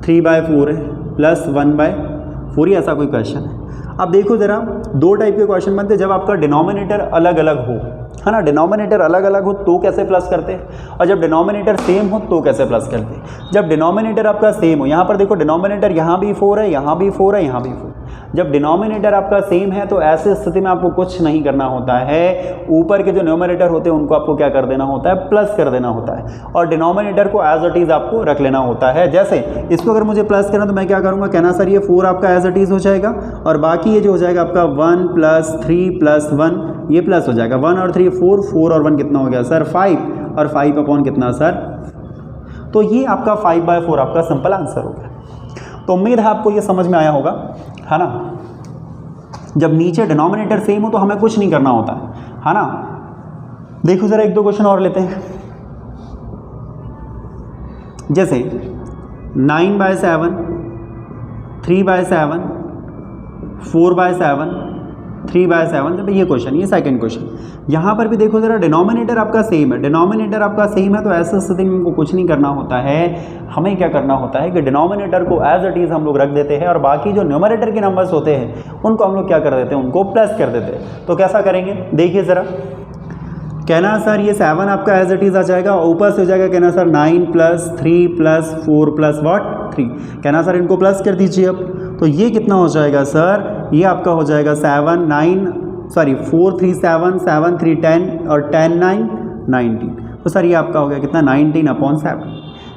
3/4 है प्लस 1/4, ऐसा कोई क्वेश्चन है। अब देखो जरा, दो टाइप के क्वेश्चन बनते हैं जब आपका डिनोमिनेटर अलग अलग हो, है ना। डिनोमिनेटर अलग अलग हो तो कैसे प्लस करते हैं, और जब डिनोमिनेटर सेम हो तो कैसे प्लस करते हैं। जब डिनोमिनेटर आपका सेम हो, यहाँ पर देखो डिनोमिनेटर यहाँ भी 4 है, यहाँ भी 4 है, यहाँ भी 4। जब डिनोमिनेटर आपका सेम है तो ऐसी स्थिति में आपको कुछ नहीं करना होता है, ऊपर के जो न्यूमरेटर होते हैं उनको आपको क्या कर देना होता है, प्लस कर देना होता है, और डिनोमिनेटर को एज इट इज़ आपको रख लेना होता है। जैसे इसको अगर मुझे प्लस करना तो मैं क्या करूँगा, कहना सर ये 4 आपका एज इट इज़ हो जाएगा, और बाकी ये जो हो जाएगा आपका 1 + 3 + 1, ये प्लस हो जाएगा। 1 और 3 4, 4 और 1 कितना हो गया सर 5, और 5 अपॉन कितना सर, तो ये आपका 5/4 आपका सिंपल आंसर हो गया। तो उम्मीद है आपको ये समझ में आया होगा, है ना। जब नीचे डिनोमिनेटर सेम हो तो हमें कुछ नहीं करना होता है ना। देखो ज़रा एक दो क्वेश्चन और लेते हैं। जैसे 9/7, 3/7, 4/7, 3/7, जब ये क्वेश्चन, ये सेकंड क्वेश्चन, यहाँ पर भी देखो ज़रा डिनोमिनेटर आपका सेम है, डिनोमिनेटर आपका सेम है, तो ऐसे स्थिति में हमको कुछ नहीं करना होता है। हमें क्या करना होता है कि डिनोमिनेटर को एज इट इज़ हम लोग रख देते हैं और बाकी जो न्यूमरेटर के नंबर्स होते हैं उनको हम लोग क्या कर देते हैं, उनको प्लस कर देते हैं। तो कैसा करेंगे देखिए ज़रा, कहना सर ये 7 आपका एज इट इज़ आ जाएगा, ऊपर से हो जाएगा कहना सर 9 + 3 + 4 + व्हाट 3, कहना सर इनको प्लस कर दीजिए। अब तो ये कितना हो जाएगा सर, ये आपका हो जाएगा 4 3 7, 7 3 10 और 10 9 19। तो सर ये आपका हो गया कितना, 19/7।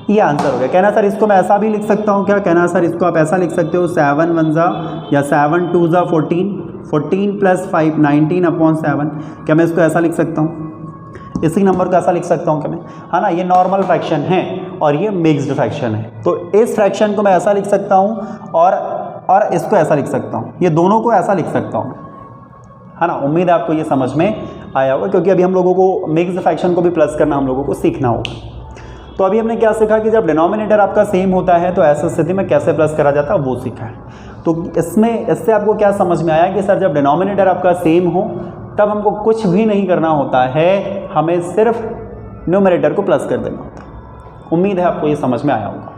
ये आंसर हो गया। कहना सर इसको मैं ऐसा भी लिख सकता हूँ क्या, कहना सर इसको आप ऐसा लिख सकते हो 7 1 ज़ा या 7 2 ज़ा 14, 14 + 5 19/7। क्या मैं इसको ऐसा लिख सकता हूँ, इसी नंबर को ऐसा लिख सकता हूँ क्या मैं, है ना। ये नॉर्मल फ्रैक्शन है और ये मिक्स्ड फ्रैक्शन है, तो इस फ्रैक्शन को मैं ऐसा लिख सकता हूँ और इसको ऐसा लिख सकता हूँ, ये दोनों को ऐसा लिख सकता हूँ, है ना। उम्मीद है आपको ये समझ में आया होगा, क्योंकि अभी हम लोगों को मिक्स्ड फ्रैक्शन को भी प्लस करना हम लोगों को सीखना होगा। तो अभी हमने क्या सीखा कि जब डिनोमिनेटर आपका सेम होता है तो ऐसी स्थिति में कैसे प्लस करा जाता है वो सीखा है। तो इससे आपको क्या समझ में आया कि सर जब डिनोमिनेटर आपका सेम हो तब हमको कुछ भी नहीं करना होता है, हमें सिर्फ न्यूमरेटर को प्लस कर देना होता है। उम्मीद है आपको ये समझ में आया होगा।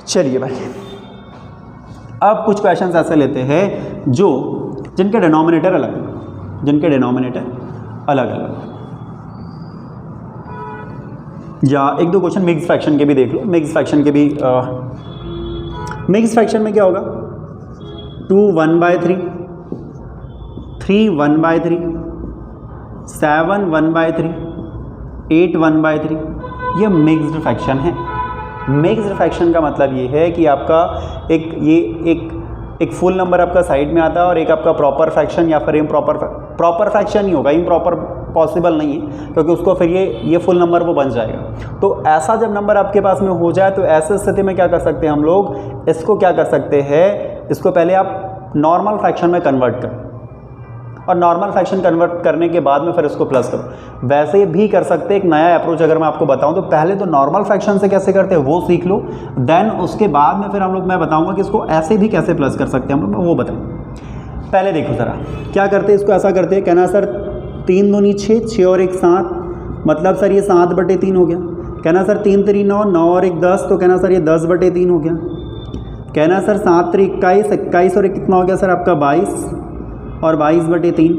चलिए भाई, अब कुछ क्वेश्चंस ऐसे लेते हैं जिनके डिनोमिनेटर अलग अलग, जिनके डिनोमिनेटर अलग अलग, या एक दो क्वेश्चन मिक्स फ्रैक्शन के भी देख लो। मिक्स फ्रैक्शन के भी मिक्स फ्रैक्शन में क्या होगा, 2 1/3, 3 1/3, 7 1/3, 8 1/3, ये मिक्स्ड फ्रैक्शन है। मिक्स्ड फ्रैक्शन का मतलब ये है कि आपका एक फुल नंबर आपका साइड में आता है और एक आपका प्रॉपर फ्रैक्शन या फिर प्रॉपर फ्रैक्शन ही होगा, इम्प्रॉपर पॉसिबल नहीं है, क्योंकि उसको फिर ये फुल नंबर वो बन जाएगा। तो ऐसा जब नंबर आपके पास में हो जाए तो ऐसे स्थिति में क्या कर सकते हैं हम लोग, इसको क्या कर सकते हैं, इसको पहले आप नॉर्मल फ्रैक्शन में कन्वर्ट करो और नॉर्मल फ्रैक्शन कन्वर्ट करने के बाद में फिर इसको प्लस करो। वैसे भी कर सकते हैं, एक नया अप्रोच अगर मैं आपको बताऊं तो पहले तो नॉर्मल फ्रैक्शन से कैसे करते हैं वो सीख लो, देन उसके बाद में फिर हम लोग, मैं बताऊंगा कि इसको ऐसे भी कैसे प्लस कर सकते हैं हम लोग, मैं वो बताऊँ। पहले देखो ज़रा क्या करते हैं, इसको ऐसा करते हैं, कहना सर 3 दूनी 6, 6 और 1 7, मतलब सर ये 7/3 हो गया। कहना सर 3 3 9, 9 और 1 10, तो कहना सर ये 10/3 हो गया। कहना सर 7 3 21, 21 और 1 कितना हो गया सर आपका 22 और 22/3,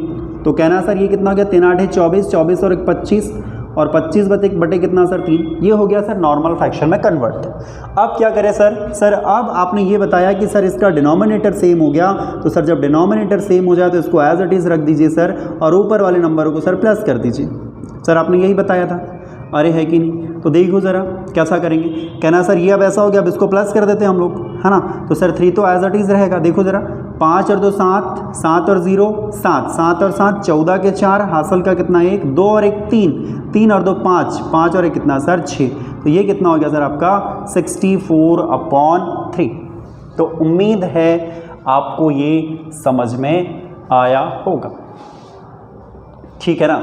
तो कहना सर ये कितना हो गया 3 8 24, 24 और 1 25 और 25 बटे कितना सर 3, ये हो गया सर नॉर्मल फ्रैक्शन में कन्वर्ट। अब क्या करें सर अब आपने ये बताया कि सर इसका डिनोमिनेटर सेम हो गया, तो सर जब डिनोमिनेटर सेम हो जाए तो इसको एज इट इज़ रख दीजिए सर और ऊपर वाले नंबरों को सर प्लस कर दीजिए। सर आपने यही बताया था, अरे है कि नहीं। तो देखो ज़रा कैसा करेंगे, कहना सर ये अब ऐसा हो गया, अब इसको प्लस कर देते हैं हम लोग, है ना। तो सर 3 तो एज इट इज़ रहेगा। देखो ज़रा 5 और 2 7, 7 और 0 7, 7 और 7 14 के 4, हासिल का कितना 1, 2 और 1 3, 3 और 2 5, 5 और 1 कितना सर 6, तो ये कितना हो गया सर आपका 64/3। तो उम्मीद है आपको ये समझ में आया होगा, ठीक है ना।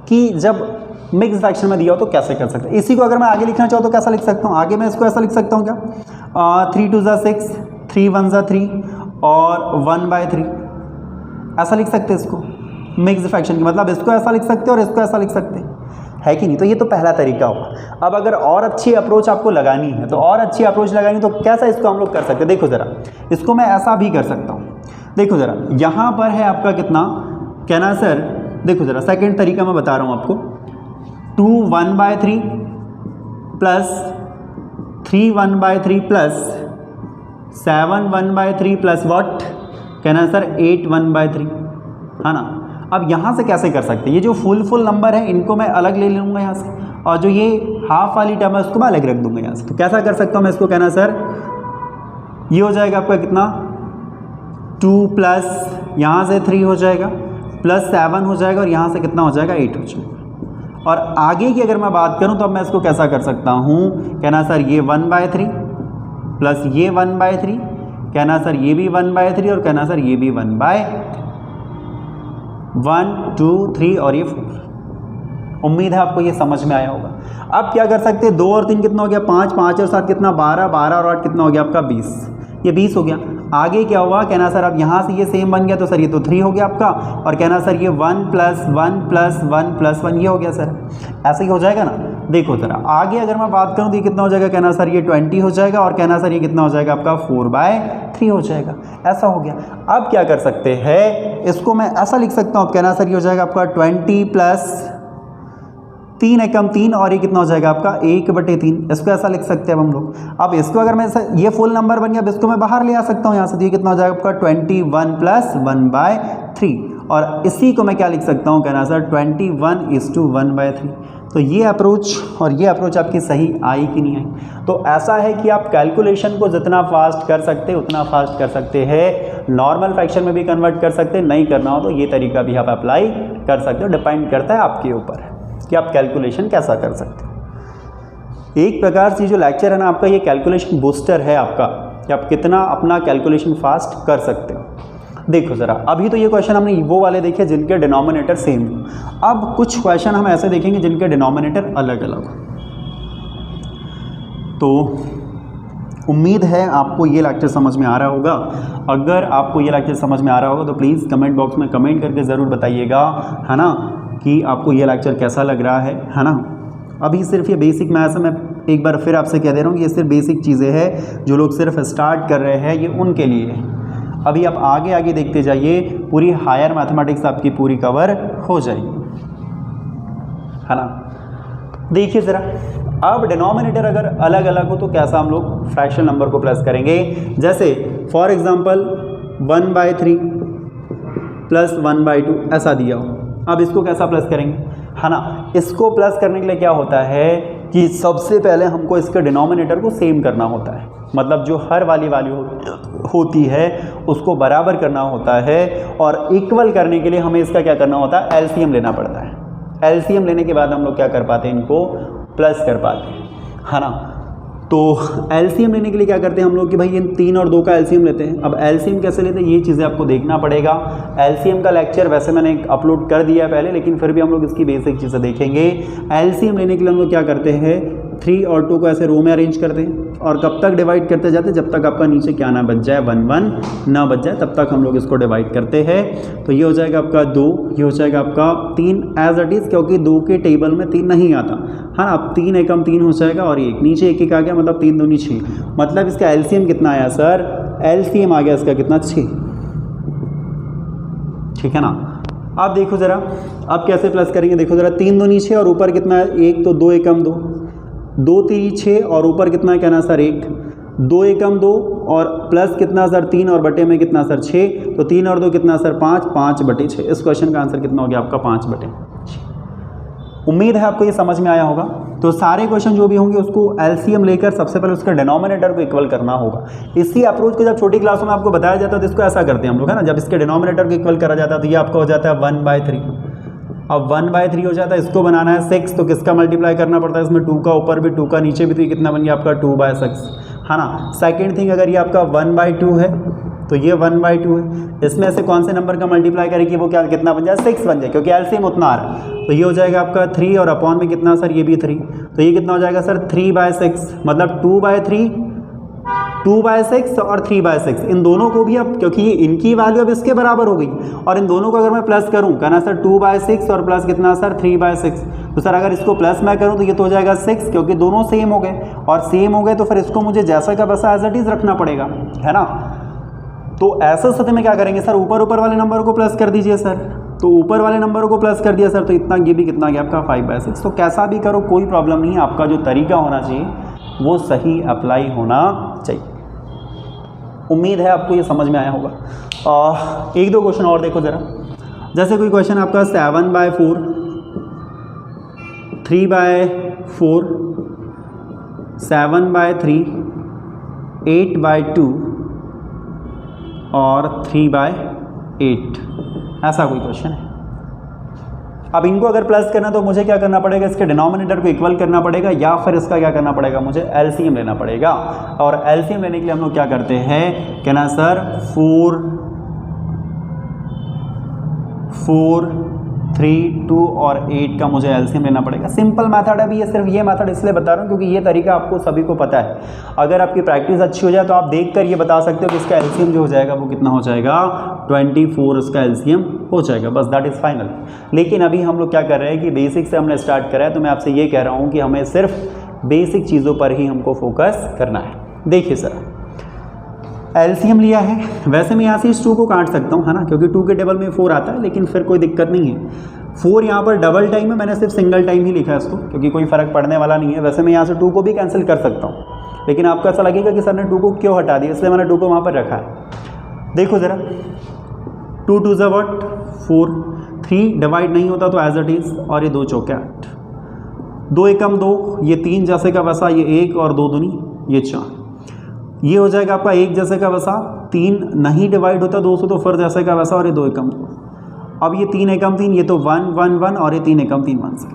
कि जब मिक्स फ्रैक्शन में दिया हो तो कैसे कर सकते हैं। इसी को अगर मैं आगे लिखना चाहूँ तो कैसा लिख सकता हूँ, आगे मैं इसको ऐसा लिख सकता हूँ क्या, 3 2 ज़ा 6, 3 1 ज़ा 3 और 1/3, ऐसा लिख सकते हैं इसको मिक्स फ्रैक्शन की, मतलब इसको ऐसा लिख सकते हैं और इसको ऐसा लिख सकते हैं, है कि नहीं। तो ये तो पहला तरीका होगा। अब अगर और अच्छी अप्रोच आपको लगानी है तो और अच्छी अप्रोच लगानी तो कैसा इसको हम लोग कर सकते हैं। देखो ज़रा इसको मैं ऐसा भी कर सकता हूँ। देखो ज़रा यहाँ पर है आपका कितना, कहना सर देखो ज़रा सेकंड तरीका मैं बता रहा हूँ आपको, 2 1/3 प्लस 3 1/3 प्लस 7 1/3 प्लस व्हाट, कहना सर 8 1/3, है ना। अब यहाँ से कैसे कर सकते हैं, ये जो फुल नंबर है इनको मैं अलग ले लूँगा यहाँ से, और जो ये हाफ वाली टर्म है उसको मैं अलग रख दूँगा यहाँ से। तो कैसा कर सकता हूँ मैं इसको, कहना सर ये हो जाएगा आपका कितना 2 प्लस यहाँ से 3 हो जाएगा प्लस 7 हो जाएगा और यहाँ से कितना हो जाएगा 8 हो जाएगा। और आगे की अगर मैं बात करूँ तो अब मैं इसको कैसा कर सकता हूँ, कहना सर ये 1/3 प्लस ये 1/3, कहना सर ये भी 1/3 और कहना सर ये भी 1 2 3 और ये 4। उम्मीद है आपको ये समझ में आया होगा। अब क्या कर सकते हैं, 2 और 3 कितना हो गया 5, 5 और 7 कितना 12, 12 और 8 कितना हो गया आपका 20, ये 20 हो गया। आगे क्या हुआ, कहना सर अब यहाँ से ये सेम बन गया तो सर ये तो 3 हो गया आपका, और कहना सर ये 1 + 1 + 1 + 1 ये हो गया सर, ऐसे ही हो जाएगा ना। देखो जरा आगे अगर मैं बात करूँ तो ये कितना हो जाएगा, कहना सर ये 20 हो जाएगा, और कहना सर ये कितना हो जाएगा आपका 4/3 हो जाएगा, ऐसा हो गया। अब क्या कर सकते हैं, इसको मैं ऐसा लिख सकता हूँ, कहना सर ये हो जाएगा आपका 20 + 3 एकम 3 और ये कितना हो जाएगा आपका 1/3, इसको ऐसा लिख सकते हैं अब हम लोग। अब इसको अगर मैं ये फुल नंबर बन गया, अब इसको मैं बाहर ले आ सकता हूँ यहाँ से, तो ये कितना हो जाएगा आपका 21 + 1/3, और इसी को मैं क्या लिख सकता हूँ, कहना सर 21:1/3। तो ये अप्रोच और ये अप्रोच आपकी सही आई कि नहीं आई। तो ऐसा है कि आप कैलकुलेशन को जितना फास्ट कर सकते हैं उतना फास्ट कर सकते हैं, नॉर्मल फ्रैक्शन में भी कन्वर्ट कर सकते हैं, नहीं करना हो तो ये तरीका भी आप अप्लाई कर सकते हो, डिपेंड करता है आपके ऊपर कि आप कैलकुलेशन कैसा कर सकते हो। एक प्रकार से जो लेक्चर है ना आपका, ये कैलकुलेशन बूस्टर है आपका, कि आप कितना अपना कैलकुलेशन फास्ट कर सकते हो। देखो ज़रा, अभी तो ये क्वेश्चन हमने वो वाले देखे जिनके डिनोमिनेटर सेम हो, अब कुछ क्वेश्चन हम ऐसे देखेंगे जिनके डिनोमिनेटर अलग अलग हो। तो उम्मीद है आपको ये लेक्चर समझ में आ रहा होगा। अगर आपको ये लेक्चर समझ में आ रहा होगा तो प्लीज़ कमेंट बॉक्स में कमेंट करके ज़रूर बताइएगा, है ना, कि आपको ये लेक्चर कैसा लग रहा है ना। अभी सिर्फ ये बेसिक मैथ्स, मैं एक बार फिर आपसे कह दे रहा हूँ कि ये सिर्फ बेसिक चीज़ें हैं, जो लोग सिर्फ स्टार्ट कर रहे हैं ये उनके लिए है। अभी आप आगे आगे देखते जाइए, पूरी हायर मैथमेटिक्स आपकी पूरी कवर हो जाएगी, है ना। देखिए ज़रा, अब डिनोमिनेटर अगर अलग अलग हो तो कैसा हम लोग फ्रैक्शन नंबर को प्लस करेंगे। जैसे फॉर एग्जांपल 1/3 + 1/2 ऐसा दिया हो, अब इसको कैसा प्लस करेंगे, है ना। इसको प्लस करने के लिए क्या होता है कि सबसे पहले हमको इसके डिनोमिनेटर को सेम करना होता है, मतलब जो हर वाली वैल्यू होती है उसको बराबर करना होता है, और इक्वल करने के लिए हमें इसका क्या करना होता है, एलसीएम लेना पड़ता है। एलसीएम लेने के बाद हम लोग क्या कर पाते हैं, इनको प्लस कर पाते हैं, है ना। तो एलसीएम लेने के लिए क्या करते हैं हम लोग कि भाई इन 3 और 2 का एलसीएम लेते हैं। अब एलसीएम कैसे लेते हैं ये चीज़ें आपको देखना पड़ेगा। एलसीएम का लेक्चर वैसे मैंने अपलोड कर दिया है पहले, लेकिन फिर भी हम लोग इसकी बेसिक चीज़ें देखेंगे। एलसीएम लेने के लिए हम लोग क्या करते हैं, 3 और 2 को ऐसे रो में अरेंज करते हैं, और कब तक डिवाइड करते जाते हैं, जब तक आपका नीचे क्या ना बच जाए, 1 1 ना बच जाए, तब तक हम लोग इसको डिवाइड करते हैं। तो ये हो जाएगा आपका 2, ये हो जाएगा आपका 3 एज इट इज़, क्योंकि 2 के टेबल में 3 नहीं आता, है ना। अब 3 एकम 3 हो जाएगा, और एक नीचे 1 1 आ गया, मतलब 3 दूनी 6, मतलब इसका एलसीएम कितना आया सर, एलसीएम आ गया इसका कितना 6, ठीक है ना। अब देखो ज़रा, अब कैसे प्लस करेंगे, देखो ज़रा, 3 दूनी 6 और ऊपर कितना है 1, तो 2 एकम 2, 2 3 6 और ऊपर कितना है कहना सर 1, 2 एकम 2 और प्लस कितना सर 3 और बटे में कितना सर 6, तो 3 और 2 कितना सर 5, 5/6। इस क्वेश्चन का आंसर कितना हो गया आपका 5/6। उम्मीद है आपको ये समझ में आया होगा। तो सारे क्वेश्चन जो भी होंगे उसको एलसीएम लेकर सबसे पहले उसके डिनोमिनेटर को इक्वल करना होगा। इसी अप्रोच को जब छोटी क्लासों में आपको बताया जाता है तो इसको ऐसा करते हैं हम लोग, है ना। जब इसके डिनोमिनेटर को इक्वल करा जाता है तो ये आपका हो जाता है 1/3। अब 1/3 हो जाता है, इसको बनाना है 6, तो किसका मल्टीप्लाई करना पड़ता है, इसमें 2 का ऊपर भी 2 का नीचे भी, तो ये कितना बन गया आपका 2/6, है ना। सेकेंड थिंग, अगर ये आपका 1/2 है तो ये 1/2 है, इसमें से कौन से नंबर का मल्टीप्लाई करें वो क्या कितना बन जाए 6 बन जाए, क्योंकि एलसीएम उतना आ रहा है। तो ये हो जाएगा आपका 3 और अपॉन में कितना सर, ये भी 3, तो ये कितना हो जाएगा सर 3/6, मतलब 2/3, 2/6 और 3/6, इन दोनों को भी अब क्योंकि इनकी वैल्यू अब इसके बराबर हो गई, और इन दोनों को अगर मैं प्लस करूं, कहना सर 2/6 और प्लस कितना सर 3/6, तो सर अगर इसको प्लस मैं करूं तो ये तो हो जाएगा 6, क्योंकि दोनों सेम हो गए, और सेम हो गए तो फिर इसको मुझे जैसा का वैसा एज इट इज रखना पड़ेगा, है ना। तो ऐसे स्थिति में क्या करेंगे सर, ऊपर वाले नंबर को प्लस कर दीजिए सर, तो ऊपर वाले नंबर को प्लस कर दिया सर, तो इतना ये भी कितना गया आपका 5/6। तो कैसा भी करो कोई प्रॉब्लम नहीं है, आपका जो तरीका होना चाहिए वो सही अप्लाई होना चाहिए। उम्मीद है आपको ये समझ में आया होगा। 1-2 क्वेश्चन और देखो ज़रा। जैसे कोई क्वेश्चन आपका 7/4, 3/4, 7/3, 8/2 और 3/8, ऐसा कोई क्वेश्चन है। अब इनको अगर प्लस करना तो मुझे क्या करना पड़ेगा, इसके डिनोमिनेटर को इक्वल करना पड़ेगा या फिर इसका क्या करना पड़ेगा, मुझे एलसीएम लेना पड़ेगा। और एलसीएम लेने के लिए हम लोग क्या करते हैं, कहना सर 4, 3, 2 और 8 का मुझे एलसीएम लेना पड़ेगा। सिंपल मेथड है भी ये, सिर्फ ये मेथड इसलिए बता रहा हूँ क्योंकि ये तरीका आपको सभी को पता है। अगर आपकी प्रैक्टिस अच्छी हो जाए तो आप देखकर ये बता सकते हो कि इसका एलसीएम जो हो जाएगा वो कितना हो जाएगा, 24 इसका एलसीएम हो जाएगा, बस दैट इज़ फाइनल। लेकिन अभी हम लोग क्या कर रहे हैं कि बेसिक से हमने स्टार्ट करा है, तो मैं आपसे ये कह रहा हूँ कि हमें सिर्फ बेसिक चीज़ों पर ही हमको फोकस करना है। देखिए सर, एलसीएम लिया है, वैसे मैं यहाँ से इस 2 को काट सकता हूँ, है ना, क्योंकि 2 के टेबल में 4 आता है, लेकिन फिर कोई दिक्कत नहीं है। 4 यहाँ पर डबल टाइम है, मैंने सिर्फ सिंगल टाइम ही लिखा है इसको, क्योंकि कोई फ़र्क पड़ने वाला नहीं है। वैसे मैं यहाँ से 2 को भी कैंसिल कर सकता हूँ, लेकिन आपको ऐसा लगेगा कि सर ने 2 को क्यों हटा दिया, इसलिए मैंने 2 को वहाँ पर रखा है। देखो ज़रा, 2 2 ज़ा व्हाट 4, 3 डिवाइड नहीं होता तो एज इट इज़, और ये 2 चौके 8, 2 एकम 2, ये 3 जैसे का वैसा, ये 1 और 2 दूनी ये 4, ये हो जाएगा आपका 1 जैसे का वैसा, 3 नहीं डिवाइड होता 2 से तो फिर जैसे का वैसा, और ये 2 एकम 2। अब ये 3 एकम 3, ये तो 1 1 1 और ये 3 एकम 3 1 से।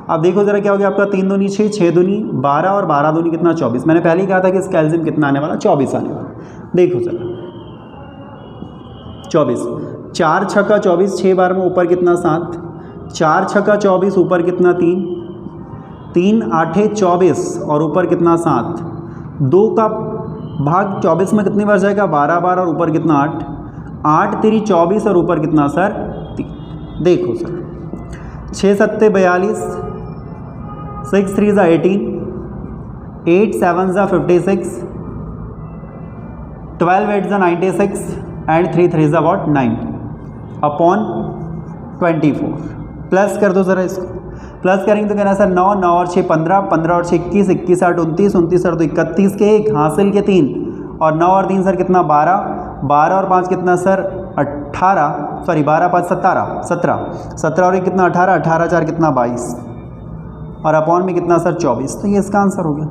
अब देखो ज़रा क्या हो गया आपका, 3 दूनी 6, 6 दूनी 12 और 12 दूनी कितना 24। मैंने पहले ही कहा था कि इसका एलसीएम कितना आने वाला, 24 आने वाला। देखो ज़रा 24, 4 छक्का 24, 6 बार में ऊपर कितना 7, 4 छक्का 24 ऊपर कितना 3, 3 8 24 और ऊपर कितना 7, 2 का भाग 24 में कितनी बार जाएगा, 12 बार और ऊपर कितना 8, 8 3 24 और ऊपर कितना सर 3। देखो सर 6 7 42, 6 3 ज़ा 18, 8 7 ज़ा 56, 12 8 ज़ा 96 एंड 3 3 ज़ा व्हाट 90 अपॉन 24। प्लस कर दो ज़रा इसको, प्लस करेंगे तो कहना सर 9 9 और 6 15, 15 और 6 21, 21 8 29, 29 और 2 31 के 1 हासिल के 3 और 9 और 3 सर कितना 12, 12 और 5 कितना सर 18, सॉरी 12 5 17, 17 और 1 कितना 18, 18 4 कितना 22 और अपॉन में कितना सर 24। तो ये इसका आंसर हो गया।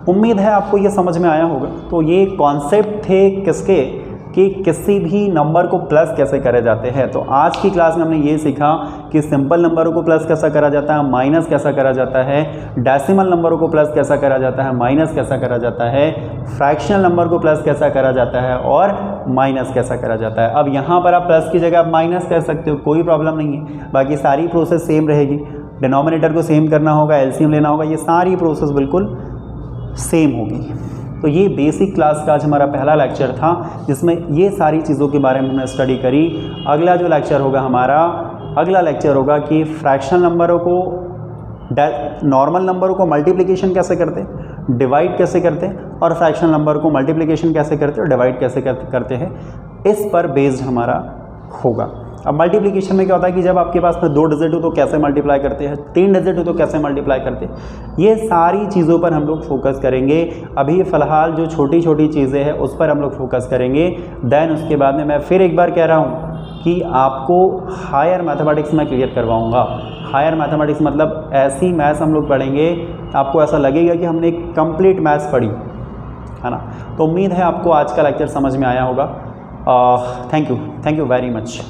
उम्मीद है आपको ये समझ में आया होगा। तो ये कॉन्सेप्ट थे किसके, कि किसी भी नंबर को प्लस कैसे करे जाते हैं। तो आज की क्लास में हमने ये सीखा कि सिंपल नंबरों को प्लस कैसा करा जाता है, माइनस कैसा करा जाता है, डेसिमल नंबरों को प्लस कैसा करा जाता है, माइनस कैसा करा जाता है, फ्रैक्शनल नंबर को प्लस कैसा करा जाता है और माइनस कैसा करा जाता है। अब यहाँ पर आप प्लस की जगह आप माइनस कर सकते हो, कोई प्रॉब्लम नहीं है। बाकी सारी प्रोसेस सेम रहेगी, डिनोमिनेटर को सेम करना होगा, एलसीएम लेना होगा, ये सारी प्रोसेस बिल्कुल सेम होगी। तो ये बेसिक क्लास का आज हमारा पहला लेक्चर था, जिसमें ये सारी चीज़ों के बारे में हमने स्टडी करी। अगला जो लेक्चर होगा हमारा, अगला लेक्चर होगा कि फ्रैक्शनल नंबरों को, नॉर्मल नंबरों को मल्टीप्लिकेशन कैसे करते, डिवाइड कैसे करते और फ्रैक्शनल नंबर को मल्टीप्लिकेशन कैसे करते और डिवाइड कैसे करते हैं, इस पर बेस्ड हमारा होगा। अब मल्टीप्लिकेशन में क्या होता है कि जब आपके पास में 2 डिजिट हो तो कैसे मल्टीप्लाई करते हैं, 3 डिजिट हो तो कैसे मल्टीप्लाई करते हैं, ये सारी चीज़ों पर हम लोग फोकस करेंगे। अभी फ़िलहाल जो छोटी छोटी चीज़ें हैं उस पर हम लोग फोकस करेंगे। देन उसके बाद में मैं फिर एक बार कह रहा हूँ कि आपको हायर मैथमेटिक्स में क्लियर करवाऊँगा। हायर मैथमेटिक्स मतलब ऐसी मैथ्स हम लोग पढ़ेंगे, आपको ऐसा लगेगा कि हमने एक कंप्लीट मैथ्स पढ़ी है ना। तो उम्मीद है आपको आज का लेक्चर समझ में आया होगा। Thank you very much.